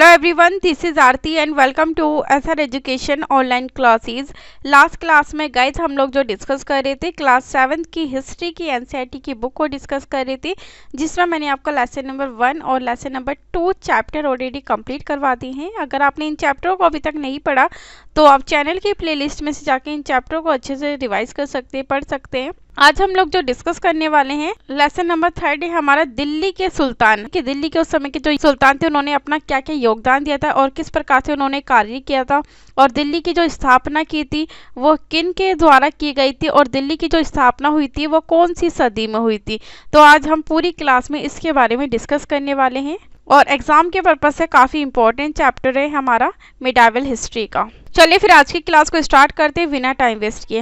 Hello everyone, this is Aarti and welcome to SR education online classes. Last class में guys हम लोग जो discuss कर रहे थे क्लास 7 की हिस्ट्री की एनसीईआरटी की बुक को डिस्कस कर रहे थे, जिसमें मैंने आपका लेसन नंबर 1 और lesson number 2 chapter already complete करवा दिए हैं। अगर आपने इन चैप्टरों को अभी तक नहीं पढ़ा तो आप चैनल की प्लेलिस्ट में से जाके इन चैप्टरों को अच्छे से रिवाइज कर सकते हैं, पढ़ सकते हैं। आज हम लोग जो डिस्कस करने वाले हैं लेसन नंबर 3 है हमारा दिल्ली के सुल्तान कि दिल्ली के उस समय के जो सुल्तान थे उन्होंने अपना क्या क्या योगदान दिया था और किस प्रकार से उन्होंने कार्य किया था, और दिल्ली की जो स्थापना की थी वो किन के द्वारा की गई थी, और दिल्ली की जो स्थापना हुई थी वो कौन सी सदी में हुई थी। तो आज हम पूरी क्लास में इसके बारे में डिस्कस करने वाले हैं और एग्जाम के पर्पज से काफ़ी इंपॉर्टेंट चैप्टर है हमारा मिडाइवल हिस्ट्री का। चलिए फिर आज की क्लास को स्टार्ट करते हैं बिना टाइम वेस्ट किए।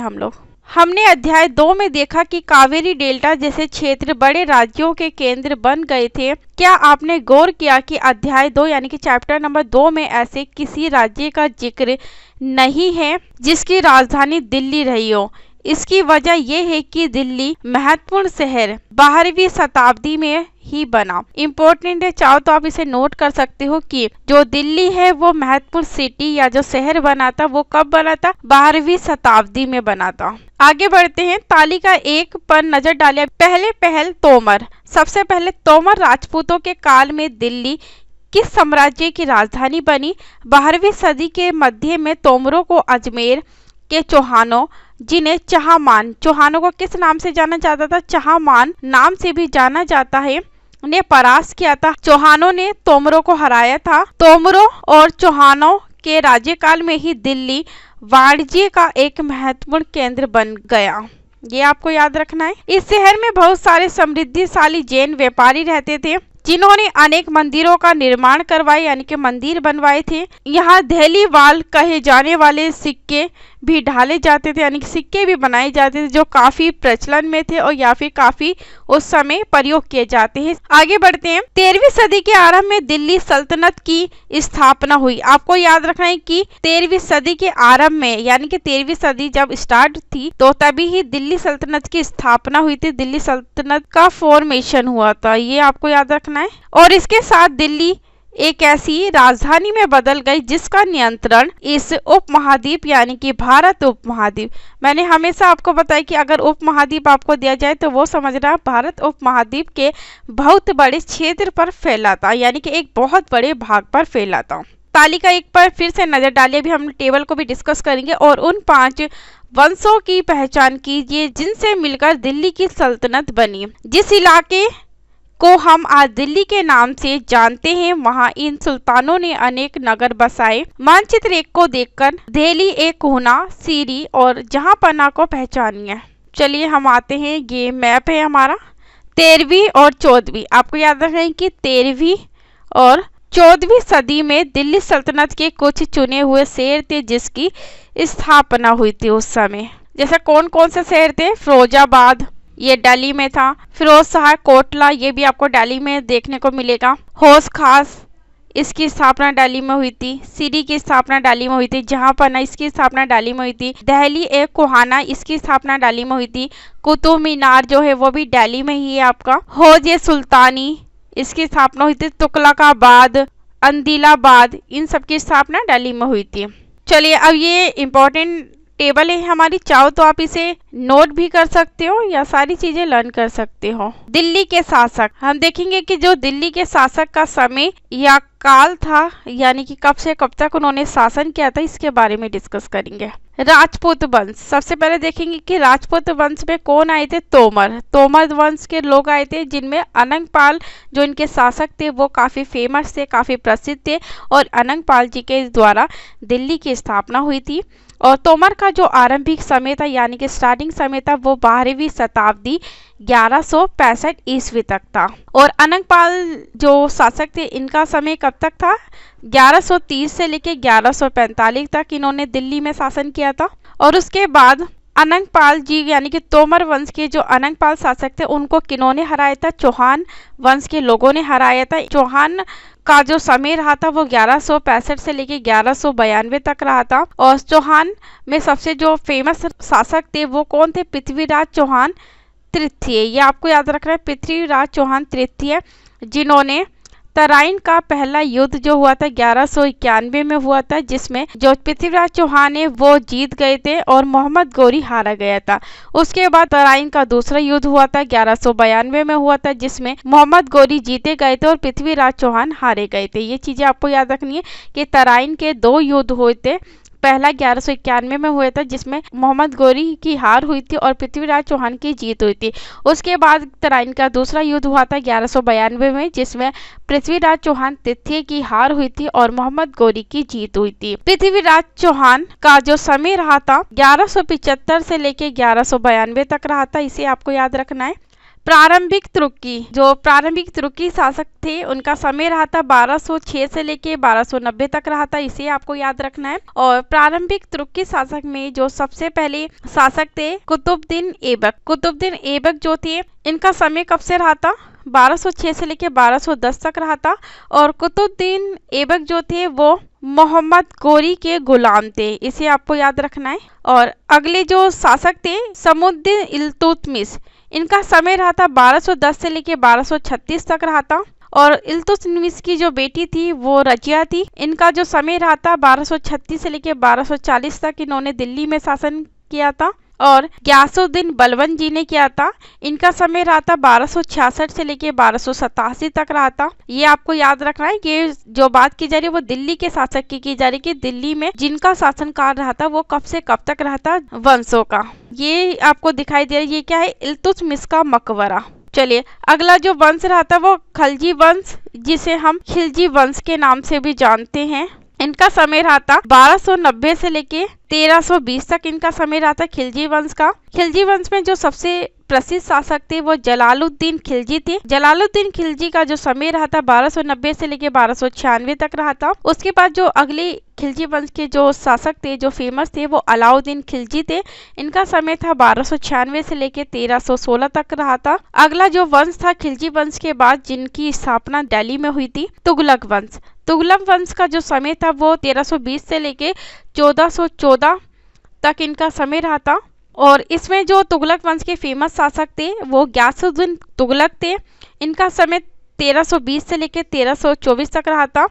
हमने अध्याय 2 में देखा कि कावेरी डेल्टा जैसे क्षेत्र बड़े राज्यों के केंद्र बन गए थे। क्या आपने गौर किया कि अध्याय 2 यानी कि चैप्टर नंबर 2 में ऐसे किसी राज्य का जिक्र नहीं है जिसकी राजधानी दिल्ली रही हो? इसकी वजह यह है कि दिल्ली महत्वपूर्ण शहर 12वीं शताब्दी में ही बना। इम्पोर्टेंट है, चाहो तो आप इसे नोट कर सकते हो कि जो दिल्ली है वो महत्वपूर्ण सिटी या जो शहर बना था वो कब बना था? 12वीं शताब्दी में बना था। आगे बढ़ते हैं, तालिका 1 पर नजर डालें। पहल तोमर। सबसे पहले तोमर राजपूतों के काल में दिल्ली किस साम्राज्य की राजधानी बनी? 12वीं सदी के मध्य में तोमरों को अजमेर के चौहानों, जिन्हें चहामान, चौहानों को किस नाम से जाना जाता था? चहामान नाम से भी जाना जाता है, ने परास्त किया था। चौहानों ने तोमरों को हराया था। तोमरों और चौहानों के राज्यकाल में ही दिल्ली वाणिज्य का एक महत्वपूर्ण केंद्र बन गया। ये आपको याद रखना है। इस शहर में बहुत सारे समृद्धिशाली जैन व्यापारी रहते थे जिन्होंने अनेक मंदिरों का निर्माण करवाए यानी कि मंदिर बनवाए थे। यहाँ दहलीवाल कहे जाने वाले सिक्के भी ढाले जाते थे यानी कि सिक्के भी बनाए जाते थे जो काफी प्रचलन में थे और या फिर काफी उस समय प्रयोग किए जाते हैं। आगे बढ़ते हैं, 13वीं सदी के आरंभ में दिल्ली सल्तनत की स्थापना हुई। आपको याद रखना है कि 13वीं सदी के आरंभ में यानी कि 13वीं सदी जब स्टार्ट थी तो तभी ही दिल्ली सल्तनत की स्थापना हुई थी, दिल्ली सल्तनत का फॉर्मेशन हुआ था, ये आपको याद रखना है। और इसके साथ दिल्ली एक ऐसी राजधानी में बदल गई जिसका नियंत्रण इस उपमहाद्वीप यानी कि भारत उपमहाद्वीप, मैंने हमेशा आपको बताया कि अगर उपमहाद्वीप आपको दिया जाए तो वो समझना भारत उपमहाद्वीप के बहुत बड़े क्षेत्र पर फैला था यानी कि एक बहुत बड़े भाग पर फैला था। तालिका 1 पर फिर से नजर डालिए। अभी हम टेबल को भी डिस्कस करेंगे और उन 5 वंशों की पहचान कीजिए जिनसे मिलकर दिल्ली की सल्तनत बनी। जिस इलाके को हम आज दिल्ली के नाम से जानते हैं वहाँ इन सुल्तानों ने अनेक नगर बसाए। मानचित्र 1 को देखकर दिल्ली एक होना, सीरी और जहांपना को पहचानिए। चलिए हम आते हैं, ये मैप है हमारा 13वीं और 14वीं। आपको याद रखना है कि 13वीं और 14वीं सदी में दिल्ली सल्तनत के कुछ चुने हुए शहर थे जिसकी स्थापना हुई थी उस समय। जैसे कौन कौन से शहर थे? फिरोजाबाद, ये दिल्ली में था। फिरोज शाह कोटला, ये भी आपको दिल्ली में देखने को मिलेगा। हौस खास, इसकी स्थापना दिल्ली में हुई थी। सीरी की स्थापना दिल्ली में हुई थी। जहांपना, इसकी स्थापना दिल्ली में हुई थी। दिल्ली एक कोहाना, इसकी स्थापना दिल्ली में हुई थी। कुतुब मीनार जो है वो भी दिल्ली में ही है आपका। हौज सुल्तानी, इसकी स्थापना हुई थी। तुगलकाबाद, अंदिलाबाद, इन सब की स्थापना दिल्ली में हुई थी। चलिए अब ये इम्पोर्टेंट टेबल है हमारी, चाहो तो आप इसे नोट भी कर सकते हो या सारी चीजें लर्न कर सकते हो। दिल्ली के शासक, हम देखेंगे कि जो दिल्ली के शासक का समय या काल था यानी कि कब से कब तक उन्होंने शासन किया था, इसके बारे में डिस्कस करेंगे। राजपूत वंश, सबसे पहले देखेंगे कि राजपूत वंश में कौन आए थे? तोमर वंश के लोग आए थे जिनमें अनंगपाल जो इनके शासक थे वो काफी फेमस थे, काफी प्रसिद्ध थे और अनंगपाल जी के द्वारा दिल्ली की स्थापना हुई थी। और तोमर का जो आरंभिक समय था यानी कि स्टार्टिंग समय था वो 12वीं शताब्दी 1165 ईस्वी तक था। और अनंगपाल जो शासक थे इनका समय कब तक था? 1130 से लेकर 1145 तक इन्होंने दिल्ली में शासन किया था। और उसके बाद अनंगपाल जी यानी कि तोमर वंश के जो अनंगपाल शासक थे उनको किन्होंने हराया था? चौहान वंश के लोगों ने हराया था। चौहान का जो समय रहा था वो 1165 से लेके 1192 तक रहा था। और चौहान में सबसे जो फेमस शासक थे वो कौन थे? पृथ्वीराज चौहान तृतीय, ये आपको याद रखना है, पृथ्वीराज चौहान तृतीय, जिन्होंने तराइन का पहला युद्ध जो हुआ था 1191 में हुआ था, जिसमें जो पृथ्वीराज चौहान है वो जीत गए थे और मोहम्मद गोरी हारा गया था। उसके बाद तराइन का दूसरा युद्ध हुआ था 1192 में हुआ था, जिसमें मोहम्मद गोरी जीते गए थे और पृथ्वीराज चौहान हारे गए थे। ये चीजें आपको याद रखनी है कि तराइन के दो युद्ध हुए थे। पहला 1191 में हुआ था जिसमें मोहम्मद गोरी की हार हुई थी और पृथ्वीराज चौहान की जीत हुई थी। उसके बाद तराइन का दूसरा युद्ध हुआ था 1192 में, जिसमें पृथ्वीराज चौहान तृतीय की हार हुई थी और मोहम्मद गोरी की जीत हुई थी। पृथ्वीराज चौहान का जो समय रहा था 1175 से लेके 1192 तक रहा था, इसे आपको याद रखना है। प्रारंभिक तुर्की शासक थे उनका समय रहा था 1206 से लेके 1290 तक रहा था, इसे आपको याद रखना है। और प्रारंभिक तुर्की शासक में जो सबसे पहले शासक थे कुतुबुद्दीन ऐबक जो थे, इनका समय कब से रहा था 1206 से लेके 1210 तक रहा था। और कुतुबुद्दीन ऐबक जो थे वो मोहम्मद गोरी के गुलाम थे, इसे आपको याद रखना है। और अगले जो शासक थे समुद्दीन इल्तुतमिश, इनका समय रहा था 1210 से लेके 1236 तक रहा था। और इल्तुतमिश की जो बेटी थी वो रजिया थी, इनका जो समय रहा था 1236 से लेके 1240 तक इन्होंने दिल्ली में शासन किया था। और गयासुद्दीन बलबन जी ने किया था, इनका समय रहा था 1266 से लेके 1287 तक रहा था। ये आपको याद रखना है। ये जो बात की जा रही है वो दिल्ली के शासक की जा रही है कि दिल्ली में जिनका शासनकाल रहा था वो कब से कब तक रहा था वंशों का। ये आपको दिखाई दे रहा है, ये क्या है इल्तुतमिश का मकबरा। चलिए अगला जो वंश रहा था वो खलजी वंश, जिसे हम खिलजी वंश के नाम से भी जानते हैं। इनका समय रहा था 1290 से लेके 1320 तक इनका समय रहा था खिलजी वंश का। खिलजी वंश में जो सबसे प्रसिद्ध शासक थे वो जलालुद्दीन खिलजी थे। जलालुद्दीन खिलजी का जो समय रहा था 1290 से लेके 1296 तक रहा था। उसके बाद जो अगले खिलजी वंश के जो शासक थे जो फेमस थे वो अलाउद्दीन खिलजी थे। इनका समय था 1296 से लेके 1316 तक रहा था। अगला जो वंश था खिलजी वंश के बाद जिनकी स्थापना दिल्ली में हुई थी तुगलक वंश। तुगलक वंश का जो समय था वो 1320 से लेके 1414 तक इनका समय रहा था। और इसमें जो तुगलक वंश के फेमस शासक थे वो गयासुद्दीन तुगलक थे। इनका समय 1320 से लेकर 1324 तक रहा था।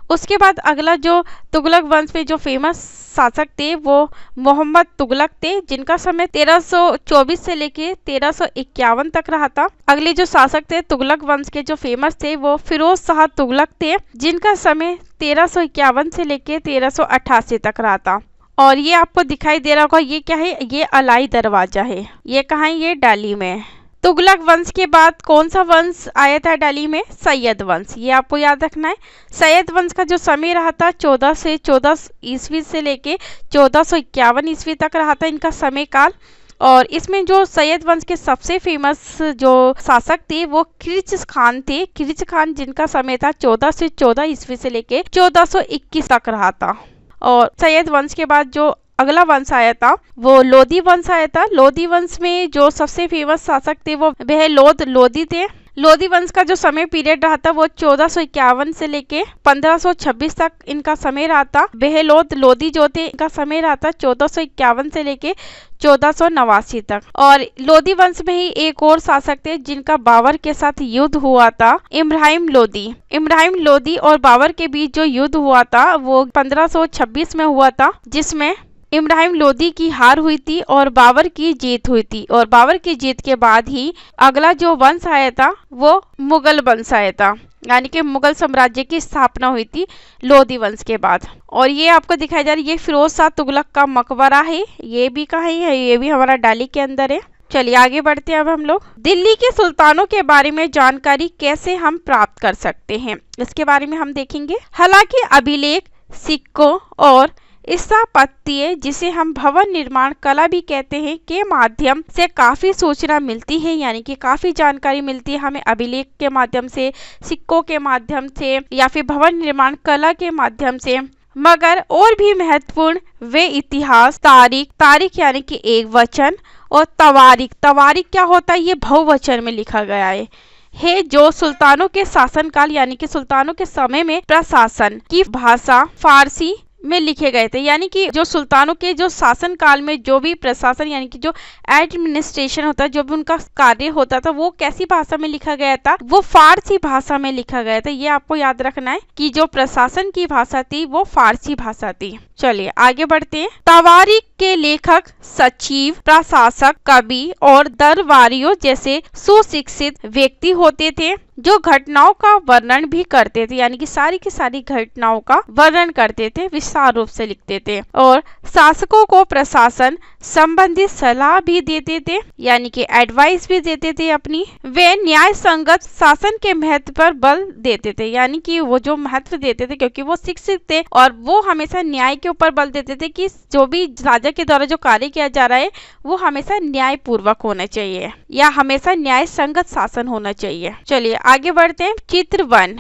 उसके बाद अगला जो तुगलक वंश में जो फेमस शासक थे वो मोहम्मद तुगलक थे, जिनका समय 1324 से लेके 1351 तक रहा था। अगले जो शासक थे तुगलक वंश के जो फेमस थे वो फिरोज शाह तुगलक थे, जिनका समय 1351 से लेके 1388 तक रहा था। और ये आपको दिखाई दे रहा होगा, ये क्या है, ये अलाई दरवाजा है। ये कहाँ है, ये दिल्ली में। तुगलक वंश के बाद कौन सा वंश आया था दिल्ली में, सैयद वंश। ये आपको याद रखना है। सैयद वंश का जो समय रहा था 1414 ईस्वी से लेके 1451 ईस्वी तक रहा था इनका समय काल। और इसमें जो सैयद वंश के सबसे फेमस जो शासक थे वो खिरिच खान थे। खिरिच खान जिनका समय था 1414 ईस्वी से लेके 1421 तक रहा था। और सैयद वंश के बाद जो अगला वंश आया था वो लोधी वंश आया था। लोधी वंश में जो सबसे फेमस शासक थे वो वह लोधी थे। लोधी वंश का जो समय पीरियड रहा था वो 1451 से लेके 1526 तक इनका समय रहा था। बेहलोद लोधी जो थे इनका समय रहा था 1451 से लेके 1489 तक। और लोधी वंश में ही एक और शासक थे जिनका बाबर के साथ युद्ध हुआ था, इब्राहिम लोधी और बाबर के बीच जो युद्ध हुआ था वो 1526 में हुआ था, जिसमें इब्राहिम लोधी की हार हुई थी और बाबर की जीत हुई थी। और बाबर की जीत के बाद ही अगला जो वंश आया था वो मुगल वंश आया था, यानी कि मुगल साम्राज्य की स्थापना हुई थी लोधी वंश के बाद। और ये आपको दिखाई जा रहा है, ये फिरोज शाह तुगलक का मकबरा है। ये भी कहाँ है, ये भी हमारा दिल्ली के अंदर है। चलिए आगे बढ़ते हैं। अब हम लोग दिल्ली के सुल्तानों के बारे में जानकारी कैसे हम प्राप्त कर सकते हैं, इसके बारे में हम देखेंगे। हालांकि अभिलेख, सिक्कों और स्थापत्य, जिसे हम भवन निर्माण कला भी कहते हैं, के माध्यम से काफी सूचना मिलती है, यानी कि काफी जानकारी मिलती है हमें अभिलेख के माध्यम से, सिक्कों के माध्यम से या फिर भवन निर्माण कला के माध्यम से। मगर और भी महत्वपूर्ण वे इतिहास, तारीख यानी कि एक वचन, और तवारीख क्या होता है, ये बहुवचन में लिखा गया है जो सुल्तानों के शासनकाल यानी कि सुल्तानों के समय में प्रशासन की भाषा फारसी में लिखे गए थे। यानी कि जो सुल्तानों के जो शासन काल में जो भी प्रशासन यानी कि जो एडमिनिस्ट्रेशन होता है, जो भी उनका कार्य होता था, वो कैसी भाषा में लिखा गया था, वो फारसी भाषा में लिखा गया था। ये आपको याद रखना है कि जो प्रशासन की भाषा थी वो फारसी भाषा थी। चलिए आगे बढ़ते हैं। तवारीख के लेखक सचिव, प्रशासक, कवि और दरबारियों जैसे सुशिक्षित व्यक्ति होते थे जो घटनाओं का वर्णन भी करते थे, यानी कि सारी की सारी घटनाओं का वर्णन करते थे, विस्तार रूप से लिखते थे। और शासकों को प्रशासन संबंधी सलाह भी देते थे, यानी कि एडवाइस भी देते थे अपनी। वे न्याय संगत शासन के महत्व पर बल देते थे, यानी कि वो जो महत्व देते थे क्योंकि वो शिक्षित थे और वो हमेशा न्याय के ऊपर बल देते थे कि जो भी राजा के द्वारा जो कार्य किया जा रहा है वो हमेशा न्याय पूर्वक होना चाहिए या हमेशा न्याय संगत शासन होना चाहिए। चलिए आगे बढ़ते हैं। चित्र 1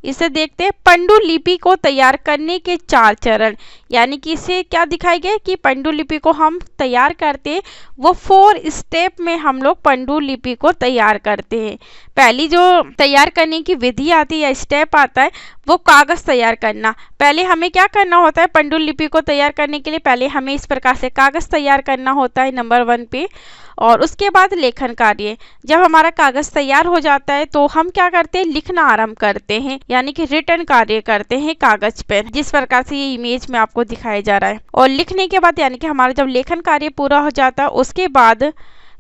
इसे देखते हैं। पांडुलिपि को तैयार करने के 4 चरण, यानी कि इसे क्या दिखाया गया कि पांडुलिपि को हम तैयार करते हैं वो 4 स्टेप में हम लोग पांडुलिपि को तैयार करते हैं। पहली जो तैयार करने की विधि आती है या स्टेप आता है वो कागज तैयार करना। पहले हमें क्या करना होता है पांडुलिपि को तैयार करने के लिए, पहले हमें इस प्रकार से कागज तैयार करना होता है नंबर 1 पे, और उसके बाद लेखन कार्य। जब हमारा कागज तैयार हो जाता है तो हम क्या करते हैं, लिखना आरंभ करते हैं, यानी कि रिटर्न कार्य करते हैं कागज पर, जिस प्रकार से ये इमेज में आपको दिखाया जा रहा है। और लिखने के बाद यानी कि हमारा जब लेखन कार्य पूरा हो जाता है उसके बाद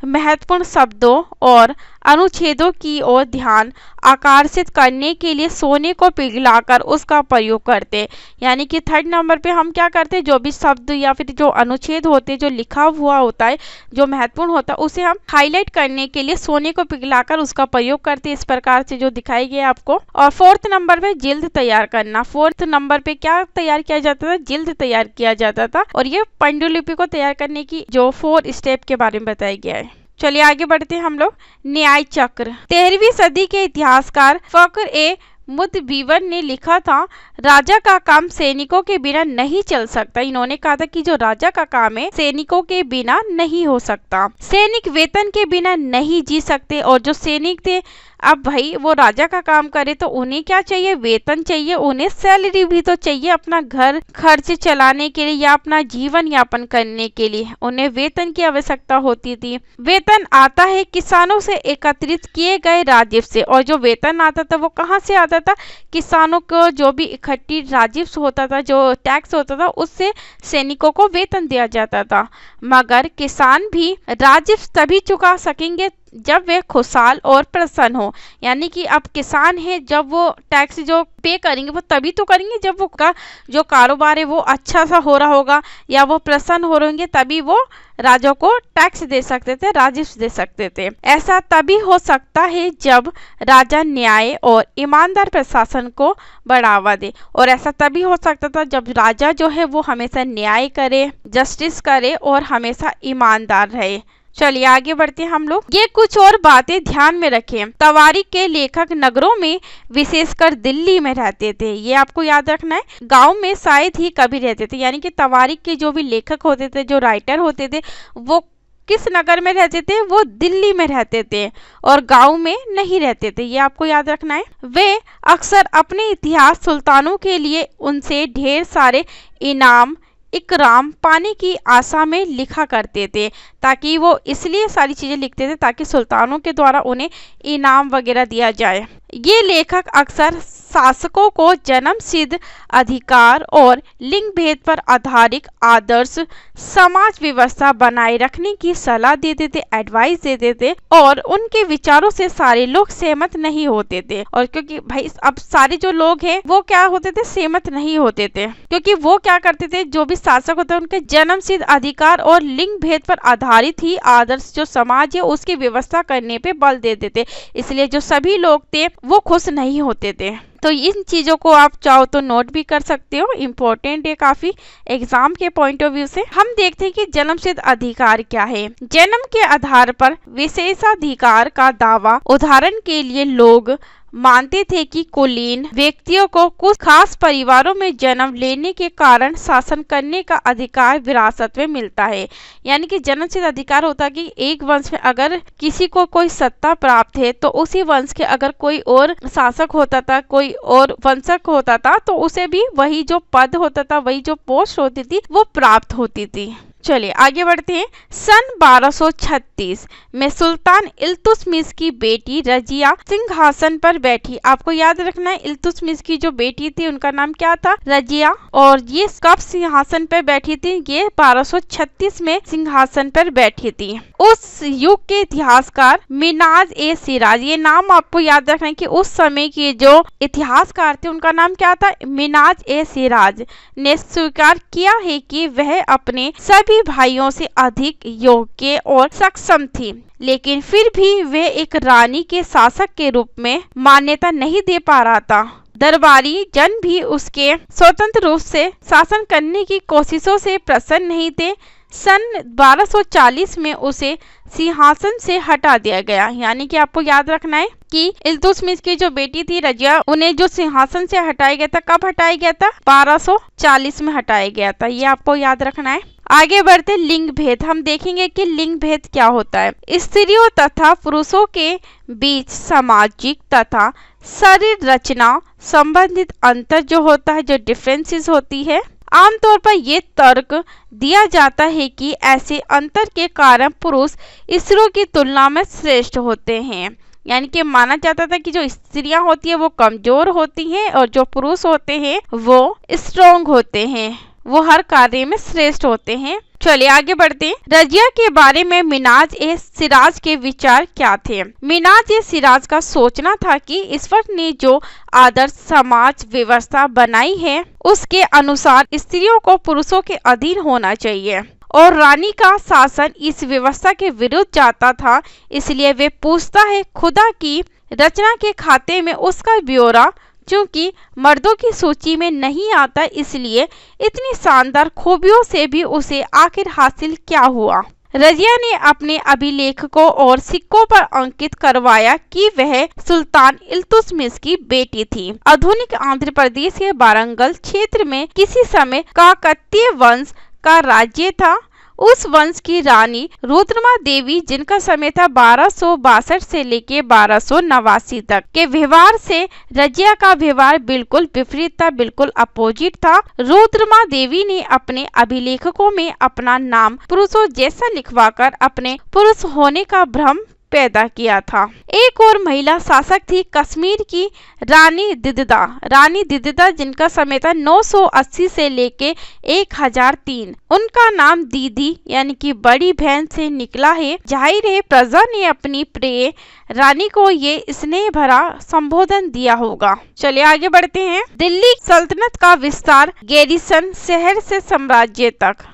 महत्वपूर्ण शब्दों और अनुच्छेदों की ओर ध्यान आकर्षित करने के लिए सोने को पिघलाकर उसका प्रयोग करते हैं। यानी कि 3rd नंबर पे हम क्या करते हैं, जो भी शब्द या फिर जो अनुच्छेद होते हैं, जो लिखा हुआ होता है, जो महत्वपूर्ण होता है, उसे हम हाईलाइट करने के लिए सोने को पिघलाकर उसका प्रयोग करते हैं, इस प्रकार से जो दिखाई गया आपको। और 4th नंबर पे जिल्द तैयार करना। 4th नंबर पे क्या तैयार किया जाता था, जिल्द तैयार किया जाता था। और ये पांडुलिपि को तैयार करने की जो 4 स्टेप के बारे में बताया गया है। चलिए आगे बढ़ते हैं हम लोग। न्याय चक्र। 13वीं सदी के इतिहासकार फक्र-ए-मुतवीवर ने लिखा था, राजा का काम सैनिकों के बिना नहीं चल सकता। इन्होंने कहा था कि जो राजा का काम है सैनिकों के बिना नहीं हो सकता। सैनिक वेतन के बिना नहीं जी सकते, और जो सैनिक थे अब भाई वो राजा का काम करे तो उन्हें क्या चाहिए, वेतन चाहिए, उन्हें सैलरी भी तो चाहिए अपना घर खर्च चलाने के लिए या अपना जीवन यापन करने के लिए, उन्हें वेतन की आवश्यकता होती थी। वेतन आता है किसानों से एकत्रित किए गए राजस्व से, और जो वेतन आता था वो कहाँ से आता था, किसानों को जो भी इकट्ठी राजस्व होता था, जो टैक्स होता था, उससे सैनिकों को वेतन दिया जाता था। मगर किसान भी राजस्व तभी चुका सकेंगे जब वे खुशहाल और प्रसन्न हो। यानी कि अब किसान है, जब वो टैक्स जो पे करेंगे वो तभी तो करेंगे जब वो का जो कारोबार है वो अच्छा सा हो रहा होगा या वो प्रसन्न हो रहेंगे, तभी वो राजा को टैक्स दे सकते थे, राजस्व दे सकते थे। ऐसा तभी हो सकता है जब राजा न्याय और ईमानदार प्रशासन को बढ़ावा दे, और ऐसा तभी हो सकता था जब राजा जो है वो हमेशा न्याय करे, जस्टिस करे और हमेशा ईमानदार रहे। चलिए आगे बढ़ते हैं हम लोग। ये कुछ और बातें ध्यान में रखें। तवारीख के लेखक नगरों में विशेषकर दिल्ली में रहते थे, ये आपको याद रखना है। गांव में शायद ही कभी रहते थे, यानी कि तवारीख के जो भी लेखक होते थे, जो राइटर होते थे, वो किस नगर में रहते थे, वो दिल्ली में रहते थे और गांव में नहीं रहते थे, ये आपको याद रखना है। वे अक्सर अपने इतिहास सुल्तानों के लिए उनसे ढेर सारे इनाम इकराम पाने की आशा में लिखा करते थे, ताकि वो इसलिए सारी चीजें लिखते थे ताकि सुल्तानों के द्वारा उन्हें इनाम वगैरह दिया जाए। ये लेखक अक्सर शासकों को जन्म सिद्ध अधिकार और लिंग भेद पर आधारित आदर्श समाज व्यवस्था बनाए रखने की सलाह देते थे, एडवाइस देते थे, और उनके विचारों से सारे लोग सहमत नहीं होते थे। और क्योंकि भाई अब सारे जो लोग हैं वो क्या होते थे, सहमत नहीं होते थे, क्योंकि वो क्या करते थे, जो भी शासक होते उनके जन्म सिद्ध अधिकार और लिंग भेद पर आधारित ही आदर्श जो समाज है उसकी व्यवस्था करने पे बल देते थे, इसलिए जो सभी लोग थे वो खुश नहीं होते थे। तो इन चीजों को आप चाहो तो नोट भी कर सकते हो, इम्पोर्टेंट है काफी एग्जाम के पॉइंट ऑफ व्यू से। हम देखते हैं कि जन्म सिद्ध अधिकार क्या है। जन्म के आधार पर विशेषाधिकार का दावा, उदाहरण के लिए लोग मानते थे कि कुलीन व्यक्तियों को कुछ खास परिवारों में जन्म लेने के कारण शासन करने का अधिकार विरासत में मिलता है। यानी कि जन्मसिद्ध अधिकार होता कि एक वंश में अगर किसी को कोई सत्ता प्राप्त है तो उसी वंश के अगर कोई और शासक होता था, कोई और वंशक होता था, तो उसे भी वही जो पद होता था, वही जो पोस्ट होती थी, वो प्राप्त होती थी। चलिए आगे बढ़ते हैं। सन 1236 में सुल्तान इल्तुतमिश की बेटी रजिया सिंहासन पर बैठी। आपको याद रखना है, इल्तुतमिश की जो बेटी थी उनका नाम क्या था? रजिया। और ये कब सिंहासन पर बैठी थी? ये 1236 में सिंहासन पर बैठी थी। उस युग के इतिहासकार मिनाज-ए-सिराज, ये नाम आपको याद रखना है कि उस समय के जो इतिहासकार थे उनका नाम क्या था? मिनाज-ए-सिराज ने स्वीकार किया है कि वह अपने सभी भाइयों से अधिक योग्य और सक्षम थी, लेकिन फिर भी वह एक रानी के शासक के रूप में मान्यता नहीं दे पा रहा था। दरबारी जन भी उसके स्वतंत्र रूप से शासन करने की कोशिशों से प्रसन्न नहीं थे। सन 1240 में उसे सिंहासन से हटा दिया गया। यानी कि आपको याद रखना है कि इल्तुतमिश की जो बेटी थी रजिया, उन्हें जो सिंहासन से हटाया गया था, कब हटाया गया था? 1240 में हटाया गया था। ये आपको याद रखना है। आगे बढ़ते लिंग भेद। हम देखेंगे कि लिंग भेद क्या होता है। स्त्रियों तथा पुरुषों के बीच सामाजिक तथा शरीर रचना संबंधित अंतर जो होता है, जो डिफरेंसेस होती है, आमतौर पर ये तर्क दिया जाता है कि ऐसे अंतर के कारण पुरुष स्त्रियों की तुलना में श्रेष्ठ होते हैं। यानी कि माना जाता था कि जो स्त्रियां होती है वो कमजोर होती हैं और जो पुरुष होते हैं वो स्ट्रॉन्ग होते हैं, वो हर कार्य में श्रेष्ठ होते हैं। चलिए आगे बढ़ते हैं। रजिया के बारे में मिनाज-ए-सिराज के विचार क्या थे? मिनाज-ए-सिराज का सोचना था कि ईश्वर ने जो आदर्श समाज व्यवस्था बनाई है उसके अनुसार स्त्रियों को पुरुषों के अधीन होना चाहिए और रानी का शासन इस व्यवस्था के विरुद्ध जाता था। इसलिए वे पूछता है खुदा की रचना के खाते में उसका ब्यौरा चूंकि मर्दों की सूची में नहीं आता, इसलिए इतनी शानदार खूबियों से भी उसे आखिर हासिल क्या हुआ? रजिया ने अपने अभिलेखों और सिक्कों पर अंकित करवाया कि वह सुल्तान इल्तुतमिश की बेटी थी। आधुनिक आंध्र प्रदेश के वारंगल क्षेत्र में किसी समय काकतीय वंश का राज्य था। उस वंश की रानी रुद्रमा देवी, जिनका समय था 1262 से लेके 1289 तक, के व्यवहार से रजिया का व्यवहार बिल्कुल विपरीत था, बिल्कुल अपोजिट था। रुद्रमा देवी ने अपने अभिलेखों में अपना नाम पुरुषों जैसा लिखवाकर अपने पुरुष होने का भ्रम पैदा किया था। एक और महिला शासक थी कश्मीर की रानी दिददा। रानी दिददा जिनका समय था 980 से लेके 1003। उनका नाम दीदी यानी कि बड़ी बहन से निकला है। जाहिर है प्रजा ने अपनी प्रिय रानी को ये स्नेह भरा संबोधन दिया होगा। चलिए आगे बढ़ते हैं। दिल्ली सल्तनत का विस्तार गैरिसन शहर से साम्राज्य तक।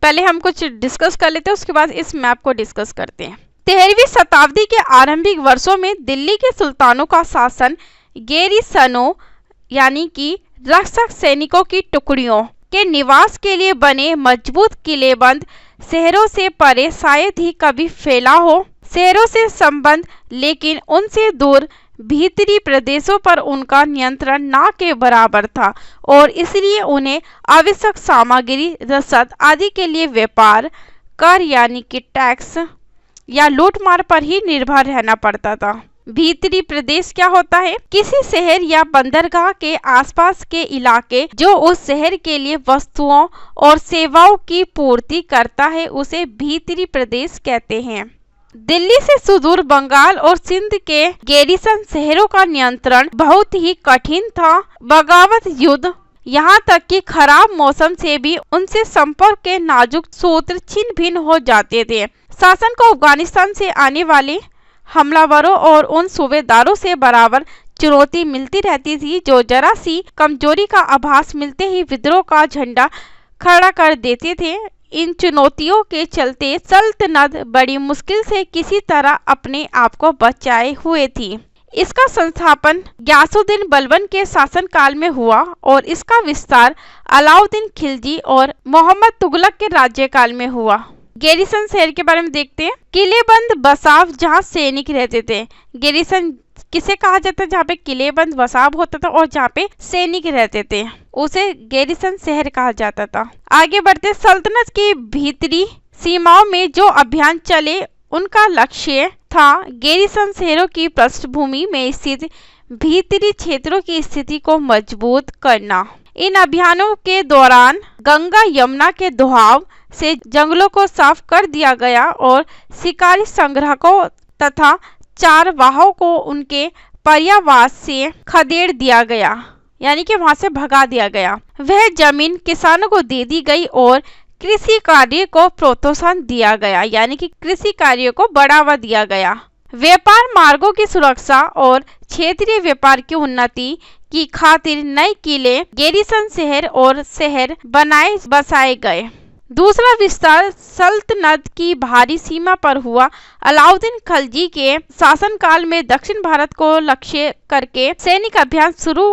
पहले हम कुछ डिस्कस कर लेते हैं, उसके बाद इस मैप को डिस्कस करते हैं। 13वीं शताब्दी के आरंभिक वर्षों में दिल्ली के सुल्तानों का शासन गैरिसनों यानी कि रक्षक सैनिकों की टुकड़ियों के निवास के लिए बने मजबूत किलेबंद शहरों से परे शायद ही कभी फैला हो। शहरों से संबंध लेकिन उनसे दूर भीतरी प्रदेशों पर उनका नियंत्रण ना के बराबर था और इसलिए उन्हें आवश्यक सामग्री, रसद आदि के लिए व्यापार, कर यानी कि टैक्स या लूटमार पर ही निर्भर रहना पड़ता था। भीतरी प्रदेश क्या होता है? किसी शहर या बंदरगाह के आसपास के इलाके जो उस शहर के लिए वस्तुओं और सेवाओं की पूर्ति करता है, उसे भीतरी प्रदेश कहते हैं। दिल्ली से सुदूर बंगाल और सिंध के गैरिसन शहरों का नियंत्रण बहुत ही कठिन था। बगावत युद्ध, यहाँ तक कि खराब मौसम से भी उनसे संपर्क के नाजुक सूत्र छिन्न भिन्न हो जाते थे। शासन को अफगानिस्तान से आने वाले हमलावरों और उन सूबेदारों से बराबर चुनौती मिलती रहती थी जो जरा सी कमजोरी का आभास मिलते ही विद्रोह का झंडा खड़ा कर देते थे। इन चुनौतियों के चलते सल्तनत बड़ी मुश्किल से किसी तरह अपने आप को बचाए हुए थी। इसका संस्थापन गयासुद्दीन बलबन के शासनकाल में हुआ और इसका विस्तार अलाउद्दीन खिलजी और मोहम्मद तुगलक के राज्यकाल में हुआ। गैरिसन शहर के बारे में देखते हैं। किलेबंद बसाव जहां सैनिक रहते थे। गैरिसन किसे कहा जाता है? जहाँ पे किलेबंद वसाब होता था और जहाँ पे सैनिक रहते थे उसे गैरिसन शहर कहा जाता था। आगे बढ़ते, सल्तनत की भीतरी सीमाओं में जो अभियान चले उनका लक्ष्य था गैरिसन शहरों की पृष्ठभूमि में स्थित भीतरी क्षेत्रों की स्थिति को मजबूत करना। इन अभियानों के दौरान गंगा यमुना के दोहाव से जंगलों को साफ कर दिया गया और शिकारी संग्राहकों तथा चारवाहों को उनके पर्यावास से खदेड़ दिया गया, यानी कि वहां से भगा दिया गया। वह जमीन किसानों को दे दी गई और कृषि कार्य को प्रोत्साहन दिया गया, यानी कि कृषि कार्य को बढ़ावा दिया गया। व्यापार मार्गों की सुरक्षा और क्षेत्रीय व्यापार की उन्नति की खातिर नए किले, गैरिसन शहर और शहर बसाए गए। दूसरा विस्तार सल्तनत की बाहरी सीमा पर हुआ। अलाउद्दीन खिलजी के शासनकाल में दक्षिण भारत को लक्ष्य करके सैनिक अभियान शुरू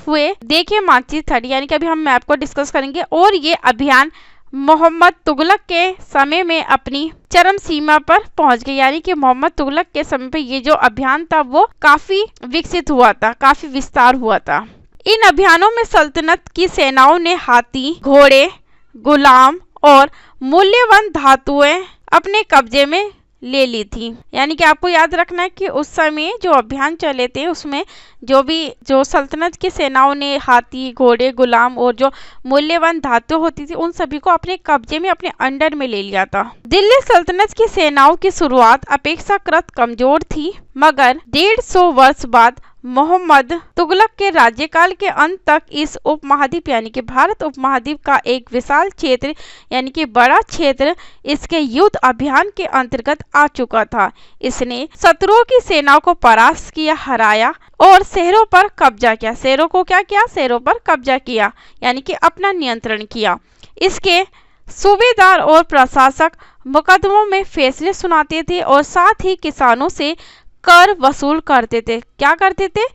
हुए। देखिए मानचित्र 30, यानी कि अभी हम मैप को डिस्कस करेंगे। और ये अभियान मोहम्मद तुगलक के समय में अपनी चरम सीमा पर पहुंच गए, यानी कि मोहम्मद तुगलक के समय पे ये जो अभियान था वो काफी विकसित हुआ था, काफी विस्तार हुआ था। इन अभियानों में सल्तनत की सेनाओं ने हाथी, घोड़े, गुलाम और मूल्यवान धातुएं अपने कब्जे में ले ली थी। यानी कि आपको याद रखना है कि उस समय जो अभियान चले थे उसमें जो सल्तनत की सेनाओं ने हाथी, घोड़े, गुलाम और जो मूल्यवान धातु होती थी उन सभी को अपने कब्जे में, अपने अंडर में ले लिया था। दिल्ली सल्तनत की सेनाओं की शुरुआत अपेक्षाकृत कमजोर थी, मगर 150 वर्ष बाद मोहम्मद तुगलक के राज्यकाल के अंत तक इस उपमहाद्वीप यानी कि भारत उपमहाद्वीप का एक विशाल क्षेत्र यानी कि बड़ा क्षेत्र इसके युद्ध अभियान के अंतर्गत आ चुका था। इसने शत्रुओं की सेनाओं को परास्त किया, हराया और शहरों पर कब्जा किया। शहरों को क्या किया? शहरों पर कब्जा किया, यानी कि अपना नियंत्रण किया। इसके सूबेदार और प्रशासक मुकदमों में फैसले सुनाते थे और साथ ही किसानों से कर वसूल करते थे। क्या करते थे?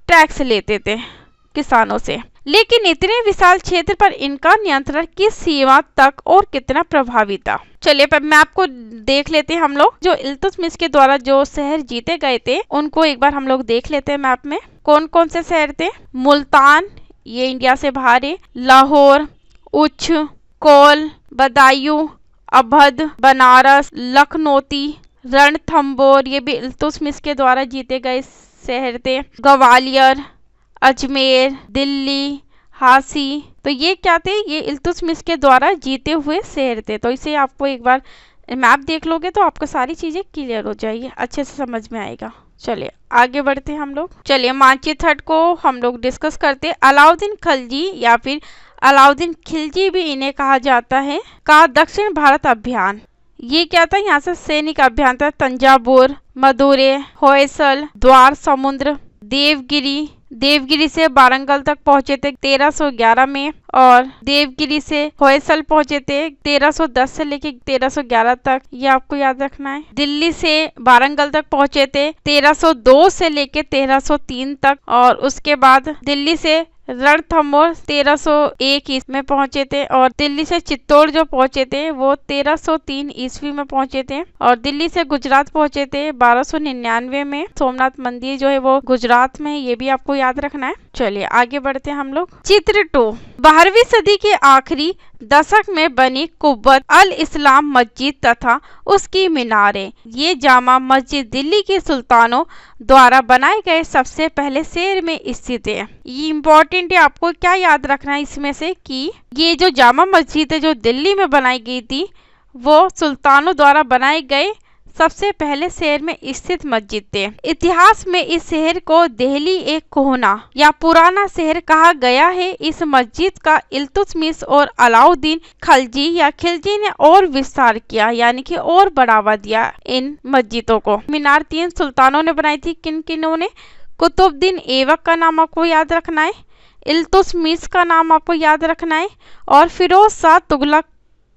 टैक्स लेते थे किसानों से। लेकिन इतने विशाल क्षेत्र पर इनका नियंत्रण किस सीमा तक और कितना प्रभावी था? चलिए पर मैप को देख लेते हैं हम लोग। जो इल्तुतमिश के द्वारा जो शहर जीते गए थे उनको एक बार हम लोग देख लेते हैं मैप में। कौन कौन से शहर थे? मुल्तान, ये इंडिया से बाहर है, लाहौर, उच्छ, कोल, बदायूं, अवध, बनारस, लखनौती, रणथंबोर, ये भी इल्तुतमिश के द्वारा जीते गए शहर थे, ग्वालियर, अजमेर, दिल्ली, हासी। तो ये क्या थे? ये इल्तुतमिश के द्वारा जीते हुए शहर थे। तो इसे आपको एक बार मैप देख लोगे तो आपको सारी चीजें क्लियर हो जाएगी, अच्छे से समझ में आएगा। चलिए आगे बढ़ते हैं हम लोग। चलिए मानचित्र 30 को हम लोग डिस्कस करते। अलाउद्दीन खिलजी या फिर अलाउद्दीन खिलजी भी इन्हें कहा जाता है का दक्षिण भारत अभियान। ये क्या था? यहाँ से सैनिक अभियान था। तंजावुर, मदुरै, होयसल, द्वार समुद्र, देवगिरी से वारंगल तक पहुंचे थे 1311 में और देवगिरी से होयसल पहुंचे थे 1310 से लेके 1311 तक, ये आपको याद रखना है। दिल्ली से वारंगल तक पहुंचे थे 1302 से लेके 1303 तक और उसके बाद दिल्ली से रणथंबोर 1301 ईस्वी में पहुंचे थे और दिल्ली से चित्तौड़ जो पहुंचे थे वो 1303 ईस्वी में पहुंचे थे और दिल्ली से गुजरात पहुंचे थे 1299 में। सोमनाथ मंदिर जो है वो गुजरात में है, ये भी आपको याद रखना है। चलिए आगे बढ़ते हैं हम लोग। चित्र 2, 12वीं सदी के आखिरी दशक में बनी कुब्बत अल इस्लाम मस्जिद तथा उसकी मीनारें। ये जामा मस्जिद दिल्ली के सुल्तानों द्वारा बनाए गए सबसे पहले शहर में स्थित है। ये इम्पोर्टेंट है, आपको क्या याद रखना है इसमें से कि ये जो जामा मस्जिद है जो दिल्ली में बनाई गई थी वो सुल्तानों द्वारा बनाए गए सबसे पहले शहर में स्थित मस्जिद थे। इतिहास में इस शहर को दिल्ली एक कोहना या पुराना शहर कहा गया है। इस मस्जिद का इल्तुतमिश और अलाउद्दीन खिलजी ने और विस्तार किया, यानी कि और बढ़ावा दिया इन मस्जिदों को। मीनार 3 सुल्तानों ने बनाई थी। किन किनों ने? कुतुबुद्दीन ऐबक का नाम आपको याद रखना है, इल्तुतमिश का नाम आपको याद रखना है और फिरोज शाह तुगलक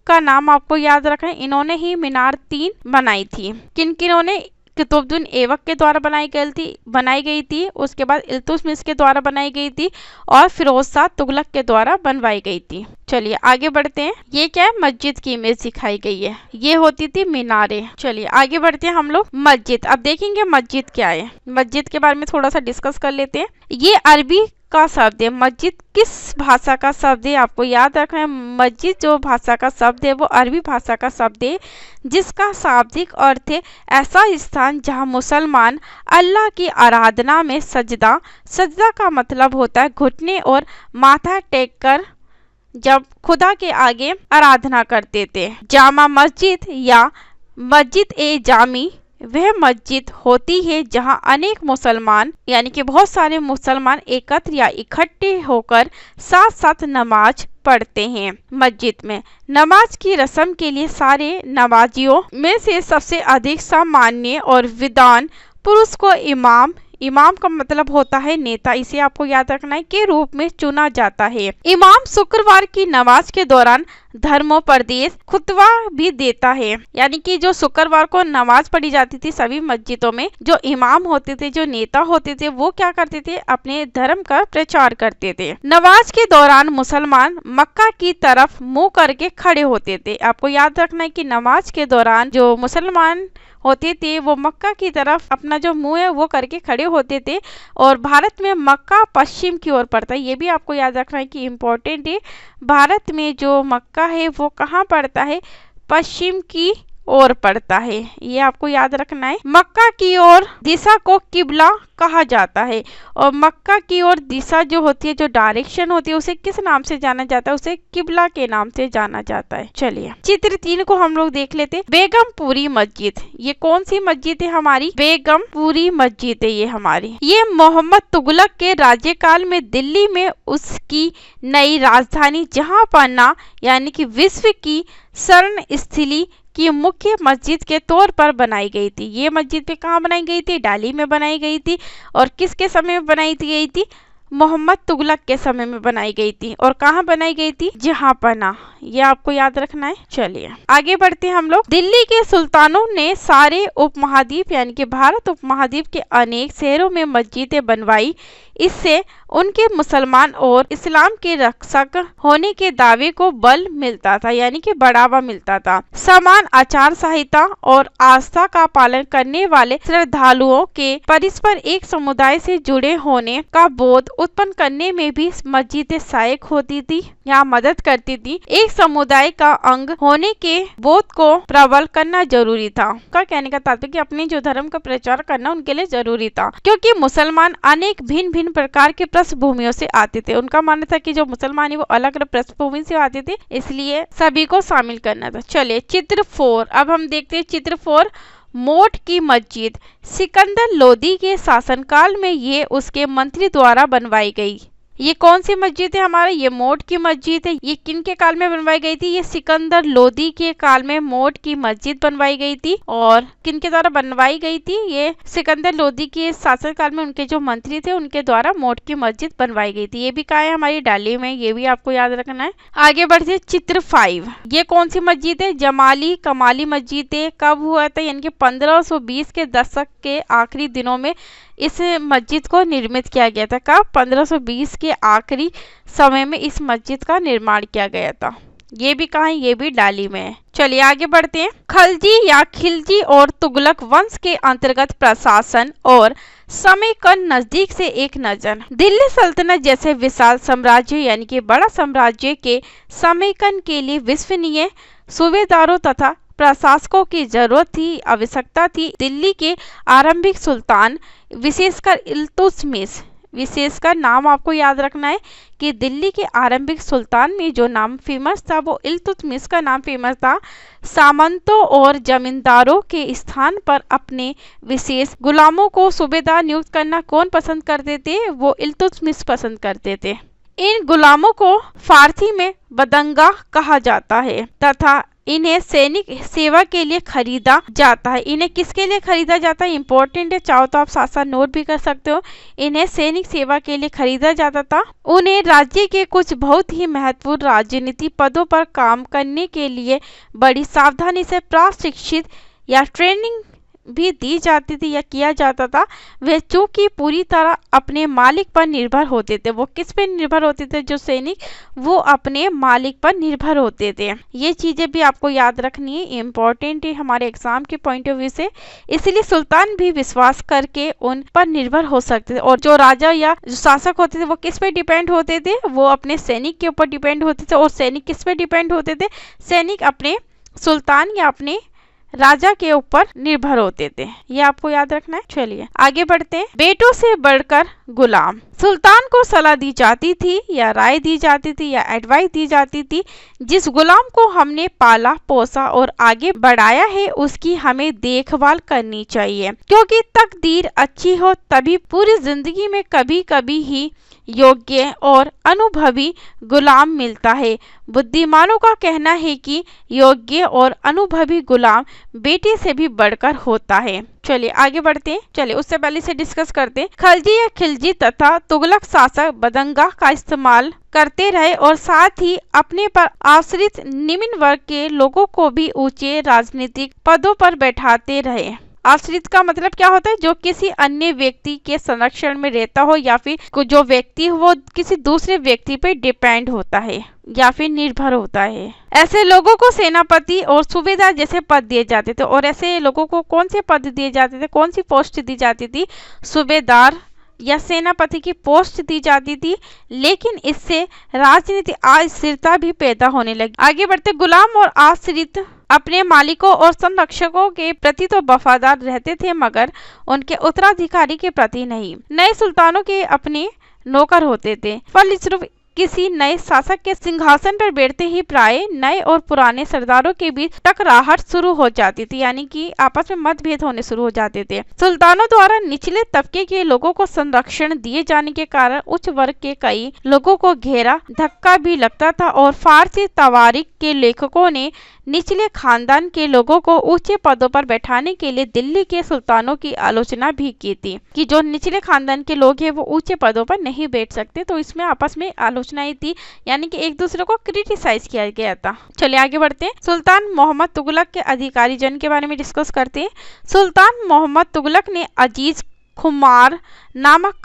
का नाम आपको याद रखना है। इन्होंने ही मीनार 3 बनाई थी। किन किन्हों ने? कुतुबुद्दीन ऐबक के द्वारा बनाई गई थी। उसके बाद इल्तुतमिश के द्वारा बनाई गई थी और फिरोज शाह तुगलक के द्वारा बनवाई गई थी। चलिए आगे बढ़ते हैं। ये क्या है, मस्जिद की इमेज दिखाई गई है। ये होती थी मीनारे। चलिए आगे बढ़ते हैं हम लोग। मस्जिद, अब देखेंगे मस्जिद क्या है। मस्जिद के बारे में थोड़ा सा डिस्कस कर लेते हैं। ये अरबी का शब्द है। मस्जिद किस भाषा का शब्द है, आपको याद रखना है। मस्जिद जो भाषा का शब्द है वो अरबी भाषा का शब्द है, जिसका शाब्दिक अर्थ है ऐसा स्थान जहां मुसलमान अल्लाह की आराधना में सजदा का मतलब होता है घुटने और माथा टेक कर जब खुदा के आगे आराधना करते थे। जामा मस्जिद या मस्जिद ए जामी वह मस्जिद होती है जहां अनेक मुसलमान यानी कि बहुत सारे मुसलमान एकत्र या इकट्ठे होकर साथ साथ नमाज पढ़ते हैं। मस्जिद में नमाज की रस्म के लिए सारे नमाजियों में से सबसे अधिक सामान्य और विद्वान पुरुष को इमाम का मतलब होता है नेता, इसे आपको याद रखना है, के रूप में चुना जाता है। इमाम शुक्रवार की नमाज के दौरान धर्मोपदेश खुतबा भी देता है। यानी कि जो शुक्रवार को नमाज पढ़ी जाती थी सभी मस्जिदों में, जो इमाम होते थे, जो नेता होते थे, वो क्या करते थे, अपने धर्म का प्रचार करते थे। नमाज के दौरान मुसलमान मक्का की तरफ मुंह करके खड़े होते थे। आपको याद रखना है कि नमाज के दौरान जो मुसलमान होते थे वो मक्का की तरफ अपना जो मुंह है वो करके खड़े होते थे। और भारत में मक्का पश्चिम की ओर पड़ता है। ये भी आपको याद रखना है कि इम्पोर्टेंट है। भारत में जो मक्का है वो कहाँ पड़ता है, पश्चिम की ओर पड़ता है। ये आपको याद रखना है। मक्का की ओर दिशा को किबला कहा जाता है। और मक्का की ओर दिशा जो होती है, जो डायरेक्शन होती है, उसे किस नाम से जाना जाता है, उसे किबला के नाम से जाना जाता है। चलिए चित्र 3 को हम लोग देख लेते। बेगमपुरी मस्जिद, ये कौन सी मस्जिद है हमारी, बेगमपुरी मस्जिद है ये हमारी। ये मोहम्मद तुगलक के राज्यकाल में दिल्ली में उसकी नई राजधानी जहांपना यानी कि विश्व की स्वर्ण स्थली की मुख्य मस्जिद के तौर पर बनाई गई थी। ये मस्जिद पे कहाँ बनाई गई थी, दिल्ली में बनाई गई थी। और किसके समय में बनाई गई थी, मोहम्मद तुगलक के समय में बनाई गई थी। और कहाँ बनाई गई थी, जहांपना, ये आपको याद रखना है। चलिए आगे बढ़ते हैं हम लोग। दिल्ली के सुल्तानों ने सारे उपमहाद्वीप यानी कि भारत उपमहाद्वीप के अनेक शहरों में मस्जिदें बनवाई। इससे उनके मुसलमान और इस्लाम के रक्षक होने के दावे को बल मिलता था यानी कि बढ़ावा मिलता था। समान आचार संहिता और आस्था का पालन करने वाले श्रद्धालुओं के परस्पर एक समुदाय से जुड़े होने का बोध उत्पन्न करने में भी मस्जिदें सहायक होती थी या मदद करती थी। एक समुदाय का अंग होने के बोध को प्रबल करना जरूरी था। का कहने का तात्पर्य कि अपने जो धर्म का प्रचार करना उनके लिए जरूरी था, क्योंकि मुसलमान अनेक भिन्न प्रकार के पृष्ठभूमियों से आते थे। उनका मानना था कि जो मुसलमान है वो अलग अलग पृष्ठभूमि से आते थे, इसलिए सभी को शामिल करना था। चलिए चित्र 4 अब हम देखते हैं। चित्र 4 मोट की मस्जिद। सिकंदर लोदी के शासनकाल में ये उसके मंत्री द्वारा बनवाई गई। ये कौन सी मस्जिद है हमारा, ये मोट की मस्जिद है। ये किन के काल में बनवाई गई थी, ये सिकंदर लोदी के काल में मोट की मस्जिद बनवाई गई थी। और किन के द्वारा बनवाई गई थी, ये सिकंदर लोदी के शासन काल में उनके जो मंत्री थे उनके द्वारा मोट की मस्जिद बनवाई गई थी। ये भी कहाँ है, हमारी दिल्ली में, ये भी आपको याद रखना है। आगे बढ़ते चित्र 5। ये कौन सी मस्जिद है, जमाली कमाली मस्जिद है। कब हुआ था, यानी कि 1520 के दशक के आखिरी दिनों में इस मस्जिद को निर्मित किया गया था। कब, 1520 के आखिरी समय में इस मस्जिद का निर्माण किया गया था। ये भी कहाँ है, ये भी दिल्ली में है। चलिए आगे बढ़ते हैं। खलजी या खिलजी और तुगलक वंश के अंतर्गत प्रशासन और समय का नजदीक से एक नजर। दिल्ली सल्तनत जैसे विशाल साम्राज्य यानी कि बड़ा साम्राज्य के समेकन के लिए विश्वसनीय सूबेदारों तथा प्रशासकों की जरूरत थी, आवश्यकता थी। दिल्ली के आरंभिक सुल्तान विशेषकर इल्तुतमिश, विशेषकर नाम आपको याद रखना है कि दिल्ली के आरंभिक सुल्तान में जो नाम फेमस था वो इल्तुतमिश का नाम फेमस था। सामंतों और जमींदारों के स्थान पर अपने विशेष गुलामों को सूबेदार नियुक्त करना कौन पसंद करते थे, वो इल्तुतमिश पसंद करते थे। इन गुलामों को फारसी में बदंगा कहा जाता है तथा इन्हें सैनिक सेवा के लिए खरीदा जाता है। इन्हें किसके लिए खरीदा जाता है, इंपॉर्टेंट है, चाहो तो आप साथ साथ नोट भी कर सकते हो। इन्हें सैनिक सेवा के लिए खरीदा जाता था। उन्हें राज्य के कुछ बहुत ही महत्वपूर्ण राजनीतिक पदों पर काम करने के लिए बड़ी सावधानी से प्रशिक्षित या ट्रेनिंग भी दी जाती थी या किया जाता था, वे चूंकि पूरी तरह अपने मालिक पर निर्भर होते थे। वो किस पे निर्भर होते थे? जो सैनिक, वो अपने मालिक पर निर्भर होते थे। ये चीजें भी आपको याद रखनी है, इम्पोर्टेंट है हमारे एग्जाम के पॉइंट ऑफ व्यू से। इसलिए सुल्तान भी विश्वास करके उन पर निर्भर हो सकते थे। और जो राजा या जो शासक होते थे वो किस पे डिपेंड होते थे? वो अपने सैनिक के ऊपर डिपेंड होते थे। और सैनिक किस पे डिपेंड होते थे? सैनिक अपने सुल्तान या अपने राजा के ऊपर निर्भर होते थे। ये आपको याद रखना है। चलिए आगे बढ़ते हैं। बेटों से बढ़कर गुलाम। सुल्तान को सलाह दी जाती थी या राय दी जाती थी या एडवाइस दी जाती थी, जिस गुलाम को हमने पाला पोसा और आगे बढ़ाया है उसकी हमें देखभाल करनी चाहिए, क्योंकि तकदीर अच्छी हो तभी पूरी जिंदगी में कभी कभी ही योग्य और अनुभवी गुलाम मिलता है। बुद्धिमानों का कहना है कि योग्य और अनुभवी गुलाम बेटे से भी बढ़कर होता है। चलिए आगे बढ़ते हैं। चलिए उससे पहले से डिस्कस करते हैं। खलजी या खिलजी तथा तुगलक शासक बदंगा का इस्तेमाल करते रहे और साथ ही अपने पर आश्रित निम्न वर्ग के लोगों को भी ऊंचे राजनीतिक पदों पर बैठाते रहे। आश्रित का मतलब क्या होता है? जो किसी अन्य व्यक्ति के संरक्षण में रहता हो या फिर जो व्यक्ति हो वो किसी दूसरे व्यक्ति पे डिपेंड होता है या फिर निर्भर होता है। ऐसे लोगों को सेनापति और सूबेदार जैसे पद दिए जाते थे। और ऐसे लोगों को कौन से पद दिए जाते थे? कौन सी पोस्ट दी जाती थी? सूबेदार या सेनापति की पोस्ट दी जाती थी। लेकिन इससे राजनीतिक अस्थिरता भी पैदा होने लगी। आगे बढ़ते। गुलाम और आश्रित अपने मालिकों और संरक्षकों के प्रति तो वफादार रहते थे, मगर उनके उत्तराधिकारी के प्रति नहीं। नए सुल्तानों के अपने नौकर होते थे। फलस्वरूप किसी नए शासक के सिंहासन पर बैठते ही प्राय नए और पुराने सरदारों के बीच टकराहट शुरू हो जाती थी, यानी कि आपस में मतभेद होने शुरू हो जाते थे। सुल्तानों द्वारा निचले तबके के लोगों को संरक्षण दिए जाने के कारण उच्च वर्ग के कई लोगों को घेरा धक्का भी लगता था। और फारसी तवारीख के लेखकों ने निचले खानदान के लोगों को ऊंचे पदों पर बैठाने के लिए दिल्ली के सुल्तानों की आलोचना भी की थी कि जो निचले खानदान के लोग हैं वो ऊंचे पदों पर नहीं बैठ सकते। तो इसमें आपस में आलोचनाएं थी, यानी कि एक दूसरे को क्रिटिसाइज किया गया था। चलिए आगे बढ़ते हैं। सुल्तान मोहम्मद तुगलक के अधिकारी जन के बारे में डिस्कस करते हैं। सुल्तान मोहम्मद तुगलक ने अजीज खुमार नामक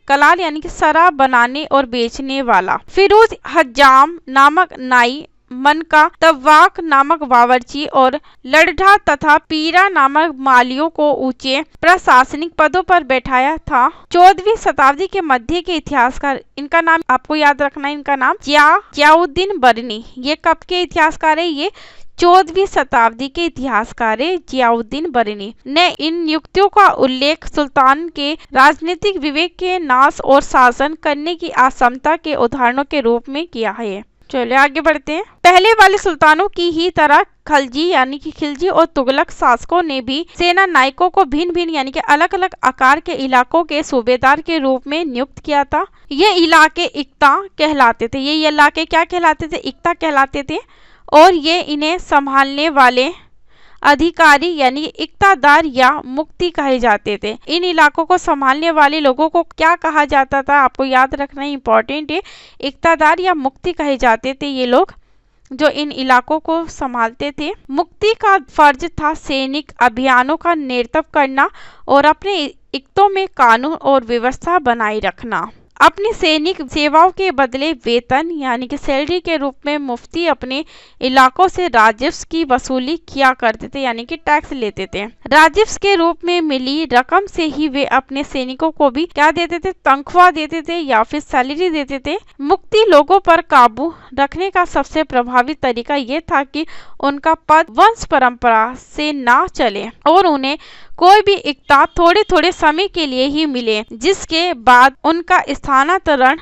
कलाल यानी कि शराब बनाने और बेचने वाला, फिरोज हज्जाम नामक नाई, मनका तवाक नामक बावर्ची और लड़ढा तथा पीरा नामक मालियों को ऊंचे प्रशासनिक पदों पर बैठाया था। 14वीं शताब्दी के मध्य के इतिहासकार, इनका नाम आपको याद रखना है, इनका नाम जियाउद्दीन बरनी। ये कब के इतिहासकार है? ये 14वीं शताब्दी के इतिहासकार जियाउद्दीन बरनी ने इन नियुक्तियों का उल्लेख सुल्तान के राजनीतिक विवेक के नाश और शासन करने की असमता के उदाहरणों के रूप में किया है। चलिए आगे बढ़ते हैं। पहले वाले सुल्तानों की ही तरह खलजी यानी कि खिलजी और तुगलक शासकों ने भी सेना नायकों को भिन्न भिन्न यानी कि अलग अलग आकार के इलाकों के सूबेदार के रूप में नियुक्त किया था। ये इलाके इक्ता कहलाते थे। ये इलाके क्या कहलाते थे? इक्ता कहलाते थे। और ये इन्हें संभालने वाले अधिकारी यानी इक्तादार या मुक्ति कहे जाते थे। इन इलाकों को संभालने वाले लोगों को क्या कहा जाता था? आपको याद रखना इंपॉर्टेंट है। इक्तादार या मुक्ति कहे जाते थे ये लोग जो इन इलाकों को संभालते थे। मुक्ति का फर्ज था सैनिक अभियानों का नेतृत्व करना और अपने इक्तों में कानून और व्यवस्था बनाए रखना। अपनी सैनिक सेवाओं के बदले वेतन यानी कि सैलरी के रूप में मुफ्ती अपने इलाकों से राजस्व की वसूली किया करते थे, यानी कि टैक्स लेते थे। राजस्व के रूप में मिली रकम से ही वे अपने सैनिकों को भी क्या देते थे? तनख्वाह देते थे या फिर सैलरी देते थे। मुक्ति लोगों पर काबू रखने का सबसे प्रभावी तरीका ये था कि उनका पद वंश परंपरा से ना चले और उन्हें कोई भी इक्ता थोड़े थोड़े समय के लिए ही मिले, जिसके बाद उनका स्थानांतरण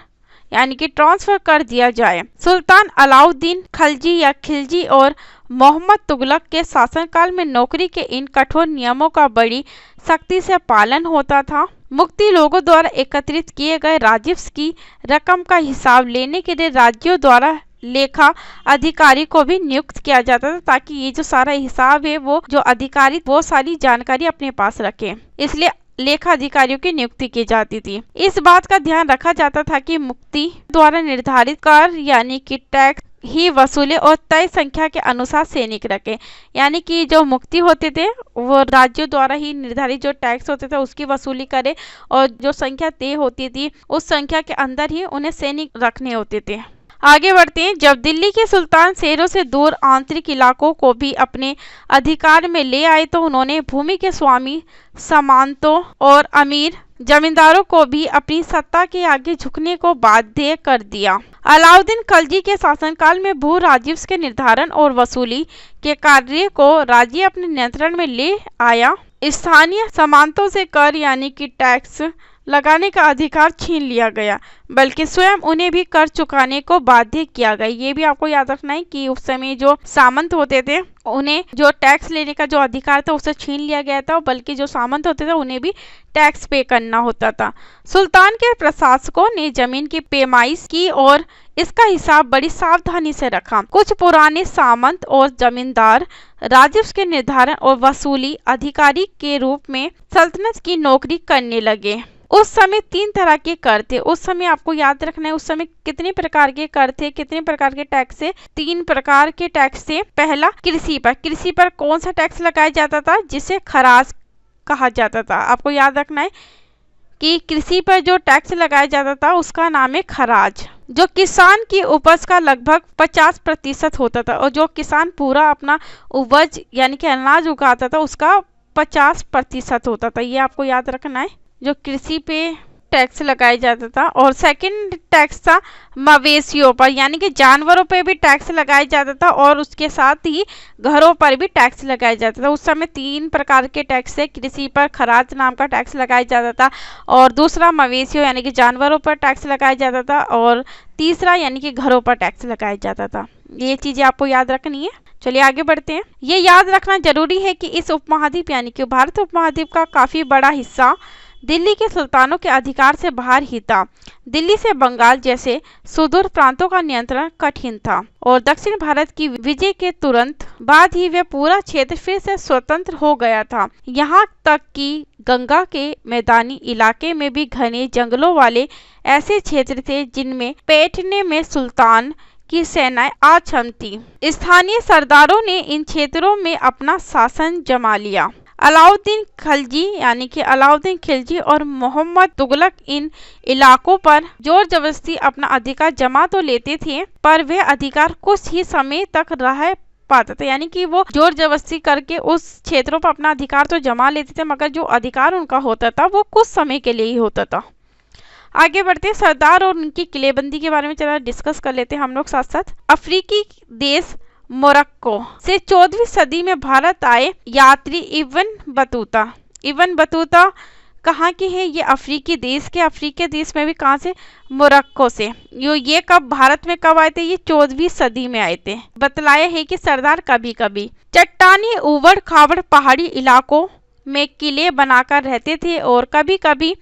यानी कि ट्रांसफर कर दिया जाए। सुल्तान अलाउद्दीन खलजी या खिलजी और मोहम्मद तुगलक के शासनकाल में नौकरी के इन कठोर नियमों का बड़ी सख्ती से पालन होता था। मुक्ति लोगों द्वारा एकत्रित किए गए राजस्व की रकम का हिसाब लेने के लिए राज्यों द्वारा लेखा अधिकारी को भी नियुक्त किया जाता था, ताकि ये जो सारा हिसाब है वो जो अधिकारी वो सारी जानकारी अपने पास रखे। इसलिए लेखा अधिकारियों की नियुक्ति की जाती थी। इस बात का ध्यान रखा जाता था कि मुक्ति द्वारा निर्धारित कर यानी कि टैक्स ही वसूले और तय संख्या के अनुसार सैनिक रखे। यानी कि जो मुक्ति होते थे वो राज्यों द्वारा ही निर्धारित जो टैक्स होते थे उसकी वसूली करे, और जो संख्या तय होती थी उस संख्या के अंदर ही उन्हें सैनिक रखने होते थे। आगे बढ़ते हैं। जब दिल्ली के सुल्तान शहरों से दूर आंतरिक इलाकों को भी अपने अधिकार में ले आए तो उन्होंने भूमि के स्वामी, सामंतों और अमीर जमींदारों को भी अपनी सत्ता के आगे झुकने को बाध्य कर दिया। अलाउद्दीन खिलजी के शासनकाल में भू राजस्व के निर्धारण और वसूली के कार्य को राज्य अपने नियंत्रण में ले आया। स्थानीय सामंतों से कर यानी कि टैक्स लगाने का अधिकार छीन लिया गया, बल्कि स्वयं उन्हें भी कर चुकाने को बाध्य किया गया। ये भी आपको याद रखना है कि उस समय जो सामंत होते थे उन्हें जो टैक्स लेने का जो अधिकार था उसे छीन लिया गया था, बल्कि जो सामंत होते थे उन्हें भी टैक्स पे करना होता था। सुल्तान के प्रशासकों ने जमीन की पैमाइश की और इसका हिसाब बड़ी सावधानी से रखा। कुछ पुराने सामंत और जमींदार राजस्व के निर्धारण और वसूली अधिकारी के रूप में सल्तनत की नौकरी करने लगे। उस समय 3 तरह के कर थे। उस समय आपको याद रखना है उस समय कितने प्रकार के कर थे, कितने प्रकार के टैक्स थे। 3 प्रकार के टैक्स थे। पहला कृषि पर। कृषि पर कौन सा टैक्स लगाया जाता था? जिसे खराज कहा जाता था। आपको याद रखना है कि कृषि पर जो टैक्स लगाया जाता था उसका नाम है खराज, जो किसान की उपज का लगभग 50% होता था, और जो किसान पूरा अपना उपज यानी कि अनाज उगाता था उसका 50% होता था। ये आपको याद रखना है, जो कृषि पे टैक्स लगाया जाता था। और सेकंड टैक्स था मवेशियों पर, यानी कि जानवरों पे भी टैक्स लगाया जाता था, और उसके साथ ही घरों पर भी टैक्स लगाया जाता था। उस समय 3 प्रकार के टैक्स थे। कृषि पर खराज नाम का टैक्स लगाया जाता था, और दूसरा मवेशियों यानी कि जानवरों पर टैक्स लगाया जाता था, और तीसरा यानी कि घरों पर टैक्स लगाया जाता था। ये चीजें आपको याद रखनी है। चलिए आगे बढ़ते हैं। ये याद रखना जरूरी है कि इस उपमहाद्वीप यानी कि भारत उपमहाद्वीप का काफी बड़ा हिस्सा दिल्ली के सुल्तानों के अधिकार से बाहर ही था। दिल्ली से बंगाल जैसे सुदूर प्रांतों का नियंत्रण कठिन था, और दक्षिण भारत की विजय के तुरंत बाद ही वह पूरा क्षेत्र फिर से स्वतंत्र हो गया था। यहाँ तक कि गंगा के मैदानी इलाके में भी घने जंगलों वाले ऐसे क्षेत्र थे जिनमें बैठने में सुल्तान की सेनाएं आछम थी। स्थानीय सरदारों ने इन क्षेत्रों में अपना शासन जमा लिया। अलाउद्दीन खिलजी यानी कि अलाउद्दीन खिलजी और मोहम्मद तुगलक इन इलाकों पर जोर जबरदस्ती अपना अधिकार जमा तो लेते थे, पर वह अधिकार कुछ ही समय तक रह पाता था। यानी कि वो जोर जबरदस्ती करके उस क्षेत्रों पर अपना अधिकार तो जमा लेते थे, मगर जो अधिकार उनका होता था वो कुछ समय के लिए ही होता था। आगे बढ़ते हैं। सरदार और उनकी किलेबंदी के बारे में चला डिस्कस कर लेते हैं हम लोग साथ साथ। अफ्रीकी देश मोरक्को से 14वीं सदी में भारत आए यात्री इब्न बतूता कहाँ के हैं? ये अफ्रीकी देश के। अफ्रीकी देश में भी कहाँ से? मोरक्को से। ये कब भारत में कब आए थे? ये 14वीं सदी में आए थे। बतलाया है कि सरदार कभी कभी चट्टानी उबड़ खाबड़ पहाड़ी इलाकों में किले बनाकर रहते थे, और कभी कभी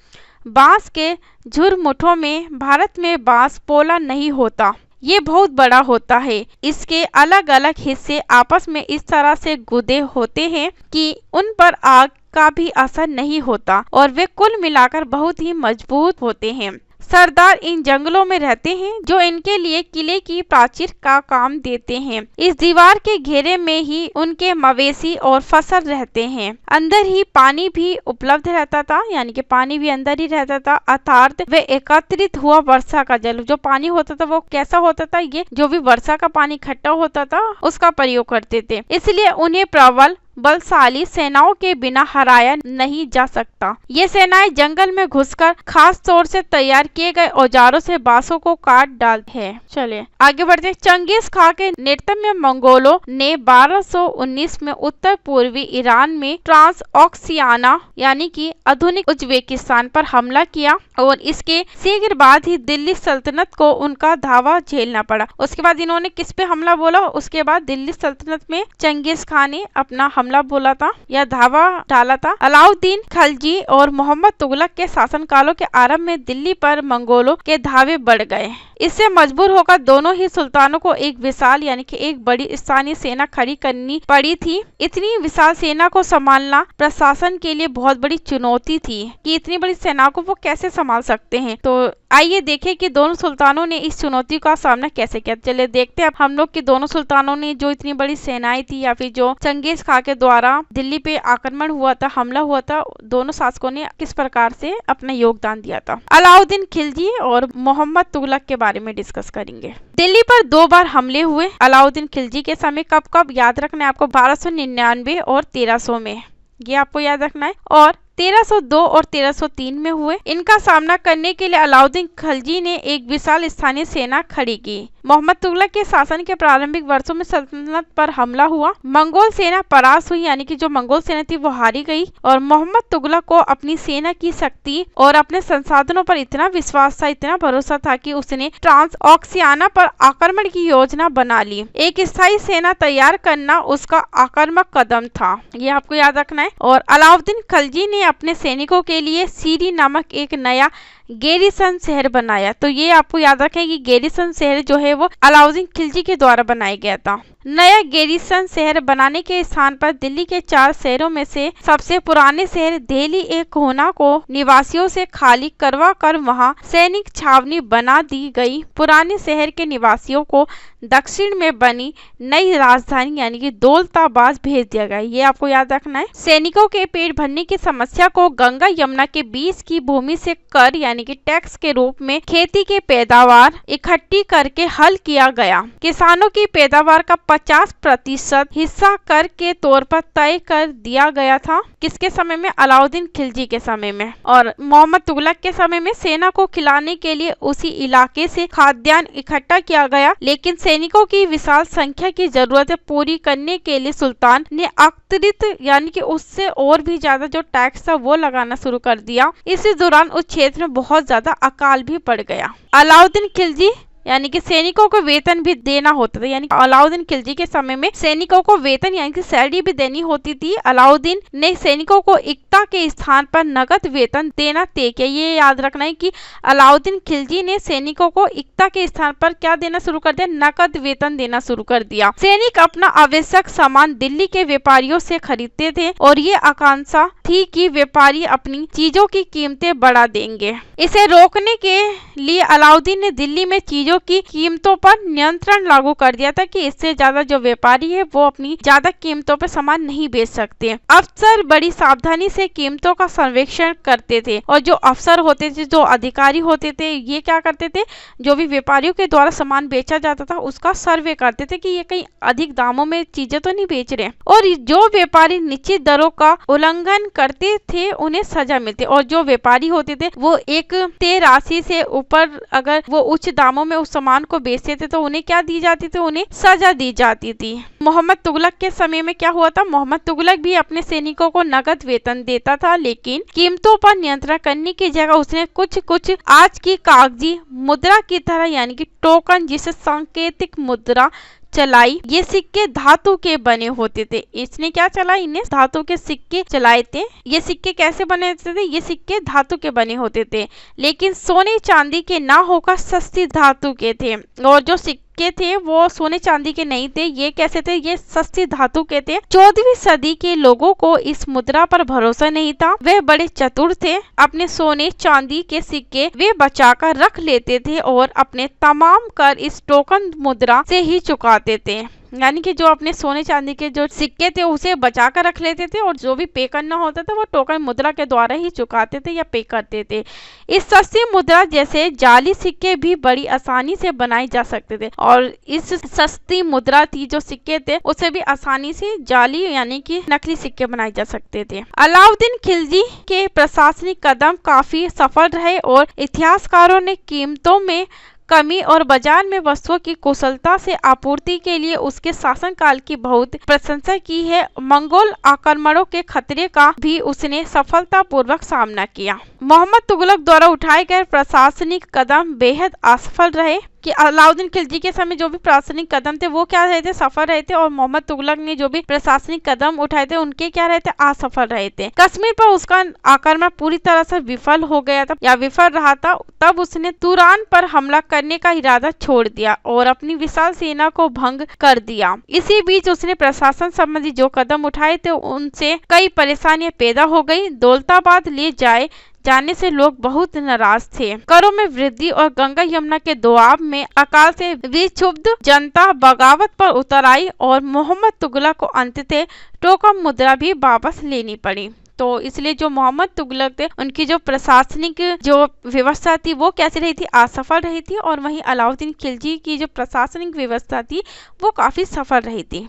बांस के झुरमुठों में। भारत में बांस पोला नहीं होता, ये बहुत बड़ा होता है। इसके अलग अलग हिस्से आपस में इस तरह से गुदे होते हैं कि उन पर आग का भी असर नहीं होता, और वे कुल मिलाकर बहुत ही मजबूत होते हैं। सरदार इन जंगलों में रहते हैं जो इनके लिए किले की प्राचीर का काम देते हैं। इस दीवार के घेरे में ही उनके मवेशी और फसल रहते हैं। अंदर ही पानी भी उपलब्ध रहता था, यानी कि पानी भी अंदर ही रहता था, अर्थात वे एकत्रित हुआ वर्षा का जल जो पानी होता था वो कैसा होता था? ये जो भी वर्षा का पानी इकट्ठा होता था उसका प्रयोग करते थे। इसलिए उन्हें प्रबल बलशाली सेनाओं के बिना हराया नहीं जा सकता। ये सेनाएं जंगल में घुसकर खास तौर से तैयार किए गए औजारों से बांसों को काट डालते हैं। चलिए आगे बढ़ते। चंगेज खां के नेतृत्व में मंगोलों ने 1219 में उत्तर पूर्वी ईरान में ट्रांसऑक्सियाना यानी कि आधुनिक उज्बेकिस्तान पर हमला किया, और इसके शीघ्र बाद ही दिल्ली सल्तनत को उनका धावा झेलना पड़ा। उसके बाद इन्होंने किस पे हमला बोला? उसके बाद दिल्ली सल्तनत में चंगेज खां ने अपना हमला बोला था या धावा डाला था। अलाउद्दीन खिलजी और मोहम्मद तुगलक के शासन कालों के आरंभ में दिल्ली पर मंगोलों के धावे बढ़ गए। इससे मजबूर होकर दोनों ही सुल्तानों को एक विशाल यानी कि एक बड़ी स्थानीय सेना खड़ी करनी पड़ी थी। इतनी विशाल सेना को संभालना प्रशासन के लिए बहुत बड़ी चुनौती थी कि इतनी बड़ी सेना को वो कैसे संभाल सकते हैं। तो आइए देखें कि दोनों सुल्तानों ने इस चुनौती का सामना कैसे किया। चले देखते हैं हम लोग कि दोनों सुल्तानों ने जो इतनी बड़ी सेनाएं थी या फिर जो चंगेज खां के द्वारा दिल्ली पे आक्रमण हुआ था, हमला हुआ था, दोनों शासकों ने किस प्रकार से अपना योगदान दिया था। अलाउद्दीन खिलजी और मोहम्मद तुगलक के बारे में डिस्कस करेंगे। दिल्ली पर 2 बार हमले हुए अलाउद्दीन खिलजी के समय। कब कब याद रखना है आपको, 1299 और 1300 में, ये आपको याद रखना है। और 1302 और 1303 में हुए। इनका सामना करने के लिए अलाउद्दीन खिलजी ने एक विशाल स्थानीय सेना खड़ी की। मोहम्मद तुगलक के शासन के प्रारंभिक वर्षों में सल्तनत पर हमला हुआ। मंगोल सेना परास्त हुई यानी कि जो मंगोल सेना थी वो हारी गई और मोहम्मद तुगलक को अपनी सेना की शक्ति और अपने संसाधनों पर इतना विश्वास था, इतना भरोसा था कि उसने ट्रांस ऑक्सियाना पर आक्रमण की योजना बना ली। एक स्थायी सेना तैयार करना उसका आक्रामक कदम था, ये आपको याद रखना है। और अलाउद्दीन खिलजी ने अपने सैनिकों के लिए सीरी नामक एक नया गैरीसन शहर बनाया। तो ये आपको याद रखें कि गैरीसन शहर जो है वो अलाउद्दीन खिलजी के द्वारा बनाया गया था। नया गैरीसन शहर बनाने के स्थान पर दिल्ली के 4 शहरों में से सबसे पुराने शहर दिल्ली एक कोना को निवासियों से खाली करवा कर वहां सैनिक छावनी बना दी गई। पुराने शहर के निवासियों को दक्षिण में बनी नई राजधानी यानी कि दौलताबाद भेज दिया गया। ये आपको याद रखना है। सैनिकों के पेट भरने की समस्या को गंगा यमुना के बीच की भूमि से कर यानी कि टैक्स के रूप में खेती के पैदावार इकट्ठी करके हल किया गया। किसानों की पैदावार का 50% हिस्सा कर के तौर पर तय कर दिया गया था। किसके समय में? अलाउद्दीन खिलजी के समय में। और मोहम्मद तुगलक के समय में सेना को खिलाने के लिए उसी इलाके से खाद्यान्न इकट्ठा किया गया, लेकिन सैनिकों की विशाल संख्या की जरूरतें पूरी करने के लिए सुल्तान ने अतिरिक्त यानी कि उससे और भी ज्यादा जो टैक्स था वो लगाना शुरू कर दिया। इसी दौरान उस क्षेत्र में बहुत ज्यादा अकाल भी पड़ गया। अलाउद्दीन खिलजी यानी कि सैनिकों को वेतन भी देना होता था, यानी अलाउद्दीन खिलजी के समय में सैनिकों को वेतन यानी कि सैलरी भी देनी होती थी। अलाउद्दीन ने सैनिकों को इक्ता के स्थान पर नगद वेतन देना तय किया। ये याद रखना है कि अलाउद्दीन खिलजी ने सैनिकों को इक्ता के स्थान पर क्या देना शुरू कर दिया? नगद वेतन देना शुरू कर दिया। सैनिक अपना आवश्यक सामान दिल्ली के व्यापारियों से खरीदते थे और ये आकांक्षा थी कि व्यापारी अपनी चीजों की कीमतें बढ़ा देंगे। इसे रोकने के लिए अलाउद्दीन ने दिल्ली में चीजों की कीमतों पर नियंत्रण लागू कर दिया था कि इससे ज्यादा जो व्यापारी है वो अपनी ज्यादा कीमतों पर सामान नहीं बेच सकते। अफसर बड़ी सावधानी से कीमतों का सर्वेक्षण करते थे और जो अफसर होते थे, जो अधिकारी होते थे, ये क्या करते थे? जो भी व्यापारियों के द्वारा सामान बेचा जाता था उसका सर्वे करते थे कि ये कहीं अधिक दामों में चीजें तो नहीं बेच रहे। और जो व्यापारी निश्चित दरों का उल्लंघन करते थे उन्हें सजा मिलती, और जो व्यापारी होते थे वो एक तय राशि से ऊपर अगर वो उच्च दामों में उस सामान को बेचते थे तो उन्हें क्या दी जाती थी? उन्हें सजा दी जाती थी। मोहम्मद तुगलक के समय में क्या हुआ था? मोहम्मद तुगलक भी अपने सैनिकों को नगद वेतन देता था, लेकिन कीमतों पर नियंत्रण करने की जगह उसने कुछ आज की कागजी मुद्रा की तरह यानी कि टोकन, जिसे सांकेतिक मुद्रा चलाई। ये सिक्के धातु के बने होते थे। इसने क्या चला? इन्हें धातु के सिक्के चलाए थे। ये सिक्के कैसे बने होते थे? ये सिक्के धातु के बने होते थे, लेकिन सोने चांदी के ना होकर सस्ती धातु के थे। और जो सिक्के थे वो सोने चांदी के नहीं थे, ये कैसे थे? ये सस्ती धातु के थे। 14वीं सदी के लोगों को इस मुद्रा पर भरोसा नहीं था। वे बड़े चतुर थे। अपने सोने चांदी के सिक्के वे बचाकर रख लेते थे और अपने तमाम कर इस टोकन मुद्रा से ही चुकाते थे। यानी कि जो अपने सोने चांदी के जो सिक्के थे उसे बचा कर रख लेते थे और जो भी पे करना होता था वो टोकन मुद्रा के द्वारा ही चुकाते थे या पे करते थे। इस सस्ती मुद्रा जैसे जाली सिक्के भी बड़ी आसानी से बनाए जा सकते थे, और इस सस्ती मुद्रा थी जो सिक्के थे उसे भी आसानी से जाली यानी कि नकली सिक्के बनाए जा सकते थे। अलाउद्दीन खिलजी के प्रशासनिक कदम काफी सफल रहे और इतिहासकारों ने कीमतों में कमी और बाजार में वस्तुओं की कुशलता से आपूर्ति के लिए उसके शासनकाल की बहुत प्रशंसा की है। मंगोल आक्रमणों के खतरे का भी उसने सफलतापूर्वक सामना किया। मोहम्मद तुगलक द्वारा उठाए गए प्रशासनिक कदम बेहद असफल रहे। कि अलाउद्दीन खिलजी के समय जो भी प्रशासनिक कदम थे वो क्या रहे थे, सफल रहे थे, और मोहम्मद तुगलक ने जो भी प्रशासनिक कदम उठाए थे उनके क्या रहे थे, असफल रहे थे। कश्मीर पर उसका आक्रमण पूरी तरह से विफल हो गया था या विफल रहा था, तब उसने तुरान पर हमला करने का इरादा छोड़ दिया और अपनी विशाल सेना को भंग कर दिया। इसी बीच उसने प्रशासन संबंधी जो कदम उठाए थे उनसे कई परेशानियां पैदा हो गई। दौलताबाद ले जाने से लोग बहुत नाराज थे। करों में वृद्धि और गंगा यमुना के दोआब में अकाल से विक्षुब्ध जनता बगावत पर उतर आई और मोहम्मद तुगलक को अंततः टोकन मुद्रा भी वापस लेनी पड़ी। तो इसलिए जो मोहम्मद तुगलक थे उनकी जो प्रशासनिक जो व्यवस्था थी वो कैसी रही थी, असफल रही थी, और वहीं अलाउद्दीन खिलजी की जो प्रशासनिक व्यवस्था थी वो काफी सफल रही थी।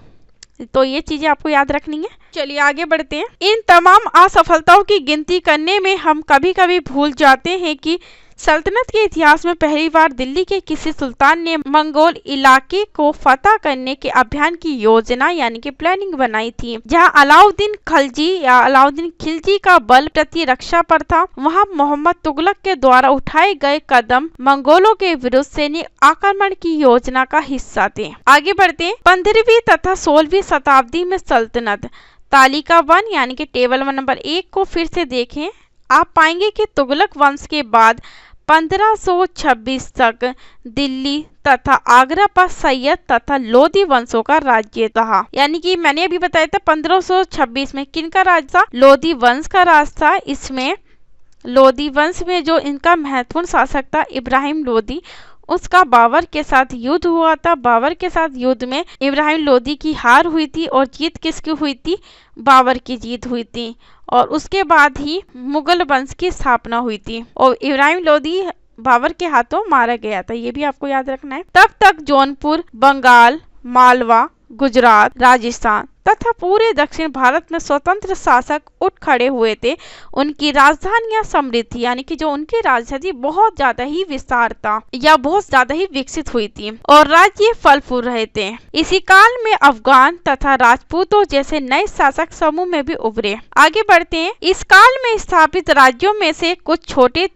तो ये चीजें आपको याद रखनी है। चलिए आगे बढ़ते हैं। इन तमाम असफलताओं की गिनती करने में हम कभी कभी भूल जाते हैं कि सल्तनत के इतिहास में पहली बार दिल्ली के किसी सुल्तान ने मंगोल इलाके को फतह करने के अभियान की योजना यानी कि प्लानिंग बनाई थी। जहां अलाउद्दीन खिलजी या अलाउद्दीन खिलजी का बल प्रतिरक्षा पर था, वहां मोहम्मद तुगलक के द्वारा उठाए गए कदम मंगोलों के विरुद्ध सैनिक आक्रमण की योजना का हिस्सा थे। आगे बढ़ते हैं। 15वीं तथा 16वीं शताब्दी में सल्तनत। तालिका 1 यानी कि टेबल नंबर 1 को फिर से देखें। आप पाएंगे कि तुगलक वंश के बाद 1526 तक दिल्ली तथा आगरा पर सैयद तथा लोधी वंशों का राज्य रहा। यानी कि मैंने अभी बताया था 1526 में किनका राज था, लोधी वंश का राज था। इसमें लोधी वंश में जो इनका महत्वपूर्ण शासक था इब्राहिम लोधी, उसका बाबर के साथ युद्ध हुआ था। बाबर के साथ युद्ध में इब्राहिम लोधी की हार हुई थी और जीत किसकी हुई थी, बाबर की जीत हुई थी। और उसके बाद ही मुगल वंश की स्थापना हुई थी और इब्राहिम लोधी बाबर के हाथों मारा गया था। ये भी आपको याद रखना है। तब तक जौनपुर, बंगाल, मालवा, गुजरात, राजस्थान तथा पूरे दक्षिण भारत में स्वतंत्र शासक उठ खड़े हुए थे। उनकी राजधानियां समृद्ध थी, यानी कि जो उनकी राजधानी बहुत ज्यादा ही विस्तार था या बहुत ज्यादा ही विकसित हुई थी और राज्य फल फूल रहे थे। इसी काल में अफगान तथा राजपूतों जैसे नए शासक समूह में भी उभरे। आगे बढ़ते हैं। इस काल में स्थापित राज्यों में से कुछ छोटे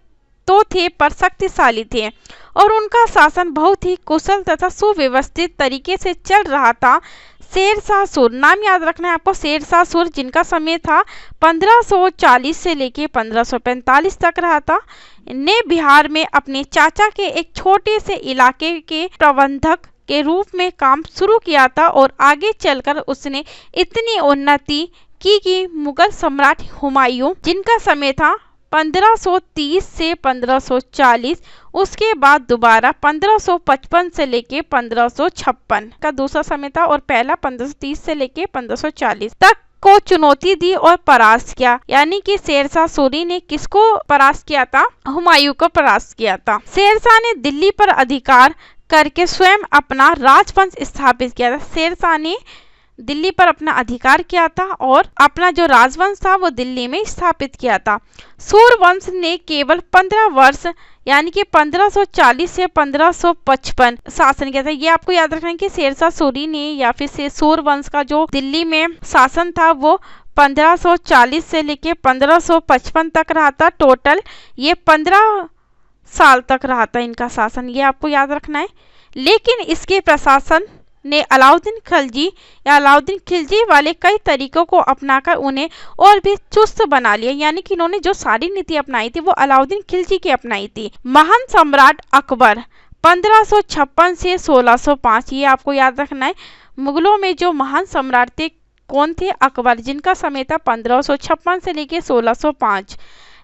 तो थे पर शक्तिशाली थे और उनका शासन बहुत ही कुशल तथा सुव्यवस्थित तरीके से चल रहा था। शेरशाह सूर, नाम याद रखना है आपको, शेरशाह सूर, जिनका समय था 1540 से लेके 1545 तक रहा था, ने बिहार में अपने चाचा के एक छोटे से इलाके के प्रबंधक के रूप में काम शुरू किया था और आगे चलकर उसने इतनी उन्नति की कि मुगल सम्राट हुमायूं, जिनका समय था 1530 से 1540, उसके बाद दोबारा 1555 से लेके 1556 का दूसरा समय था और पहला 1530 से लेके 1540 तक को चुनौती दी और परास्त किया। यानी कि शेरशाह सूरी ने किसको परास्त किया था, हुमायूं को परास्त किया था। शेरशाह ने दिल्ली पर अधिकार करके स्वयं अपना राजवंश स्थापित किया था। शेरशाह ने दिल्ली पर अपना अधिकार किया था और अपना जो राजवंश था वो दिल्ली में स्थापित किया था। सूरवंश ने केवल 15 वर्ष यानी कि 1540 से 1555 शासन किया था। ये आपको याद रखना है कि शेरशाह सूरी ने या फिर सूरवंश का जो दिल्ली में शासन था वो 1540 से लेके 1555 तक रहा था। टोटल ये 15 साल तक रहा था इनका शासन, ये आपको याद रखना है। लेकिन इसके प्रशासन ने अलाउद्दीन खिलजी या अलाउद्दीन खिलजी वाले कई तरीकों को अपनाकर उन्हें और भी चुस्त बना लिया। यानी कि इन्होंने जो सारी नीति अपनाई थी वो अलाउद्दीन खिलजी की अपनाई थी। महान सम्राट अकबर 1556 से 1605, ये आपको याद रखना है। मुगलों में जो महान सम्राट थे कौन थे, अकबर, जिनका समय था 1556 से लेकर 1605,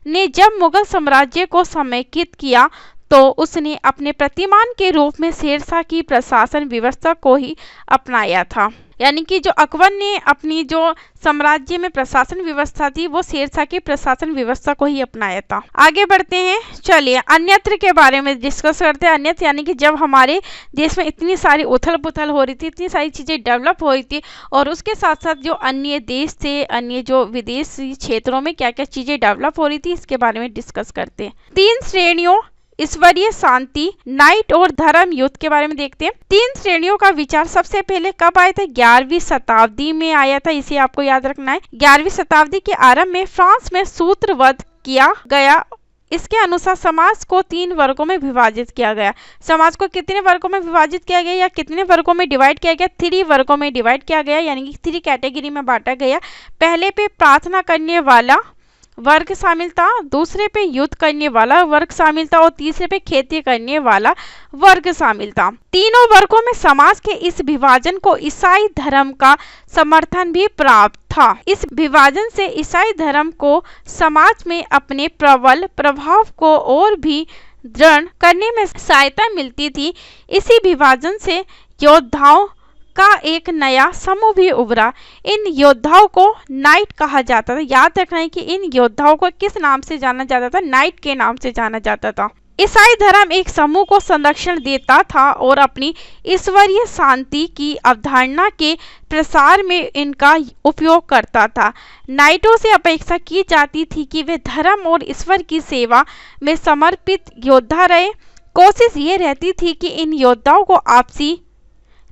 ने जब मुगल साम्राज्य को समेकित किया तो उसने अपने प्रतिमान के रूप में शेरशाह की प्रशासन व्यवस्था को ही अपनाया था। यानी कि जो अकबर ने अपनी जो साम्राज्य में प्रशासन व्यवस्था थी वो शेरशाह की प्रशासन व्यवस्था को ही अपनाया था। आगे बढ़ते हैं। चलिए अन्यत्र के बारे में डिस्कस करते हैं। अन्यत्र यानी कि जब हमारे देश में इतनी सारी उथल पुथल हो रही थी, इतनी सारी चीजें डेवलप हो रही थी और उसके साथ साथ जो अन्य देश थे, अन्य जो विदेशी क्षेत्रों में क्या क्या चीजें डेवलप हो रही थी, इसके बारे में डिस्कस करते हैं। 3 श्रेणियों, ईश्वरीय शांति, नाइट और धर्म युद्ध के बारे में देखते हैं। 3 श्रेणियों का विचार सबसे पहले कब आया था, 11वीं शताब्दी में आया था। इसे आपको याद रखना है। 11वीं शताब्दी के आरंभ में फ्रांस में सूत्रबद्ध किया गया इसके अनुसार समाज को 3 वर्गों में विभाजित किया गया। समाज को कितने वर्गों में विभाजित किया गया या कितने वर्गों में डिवाइड किया गया? 3 वर्गों में डिवाइड किया गया, यानी कि 3 कैटेगरी में बांटा गया। पहले पे प्रार्थना करने वाला वर्ग शामिल था, दूसरे पे युद्ध करने वाला वर्ग शामिल था और तीसरे पे खेती करने वाला वर्ग शामिल था। तीनों वर्गों में समाज के इस विभाजन को ईसाई धर्म का समर्थन भी प्राप्त था। इस विभाजन से ईसाई धर्म को समाज में अपने प्रबल प्रभाव को और भी दृढ़ करने में सहायता मिलती थी। इसी विभाजन से योद्धाओं का एक नया समूह भी उभरा। इन योद्धाओं को नाइट कहा जाता था। याद रखना है कि इन योद्धाओं को किस नाम से जाना जाता था? नाइट के नाम से जाना जाता था। ईसाई धर्म एक समूह को संरक्षण देता था और अपनी ईश्वरीय शांति की अवधारणा के प्रसार में इनका उपयोग करता था। नाइटों से अपेक्षा की जाती थी कि वे धर्म और ईश्वर की सेवा में समर्पित योद्धा रहे। कोशिश ये रहती थी कि इन योद्धाओं को आपसी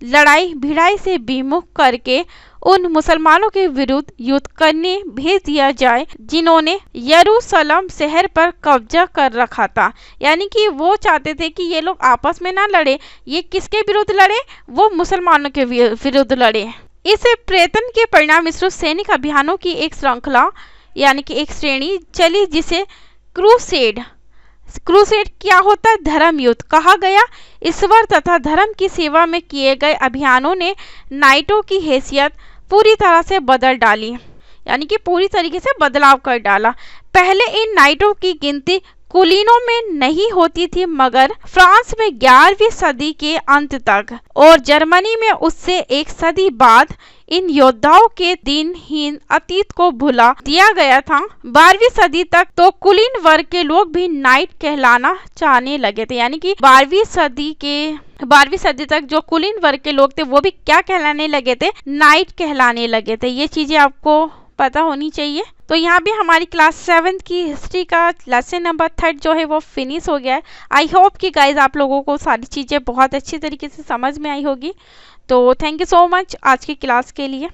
लड़ाई भिड़ाई से विमुख करके उन मुसलमानों के विरुद्ध युद्ध करने भेज दिया जाए जिन्होंने यरूशलेम शहर पर कब्जा कर रखा था। यानी कि वो चाहते थे कि ये लोग आपस में ना लड़े, ये किसके विरुद्ध लड़े? वो मुसलमानों के विरुद्ध लड़े। इस प्रयत्न के परिणाम स्वरूप सैनिक अभियानों की एक श्रृंखला यानी कि एक श्रेणी चली जिसे क्रूसेड क्या होता है? धर्म युद्ध कहा गया। ईश्वर तथा धर्म की सेवा में किए गए अभियानों ने नाइटों की हैसियत पूरी तरह से बदल डाली, यानी कि पूरी तरीके से बदलाव कर डाला। पहले इन नाइटों की गिनती कुलीनों में नहीं होती थी, मगर फ्रांस में 11वीं सदी के अंत तक और जर्मनी में उससे एक सदी बाद इन योद्धाओं के दिनहीन अतीत को भुला दिया गया था। 12वीं सदी तक तो कुलीन वर्ग के लोग भी नाइट कहलाना चाहने लगे थे, यानी कि 12वीं सदी तक जो कुलीन वर्ग के लोग थे वो भी क्या कहलाने लगे थे? नाइट कहलाने लगे थे। ये चीजें आपको पता होनी चाहिए। तो यहाँ भी हमारी क्लास 7 की हिस्ट्री का लेसन नंबर 3 जो है वो फिनिश हो गया है। आई होप कि गाइज आप लोगों को सारी चीज़ें बहुत अच्छी तरीके से समझ में आई होगी। तो थैंक यू सो मच आज की क्लास के लिए।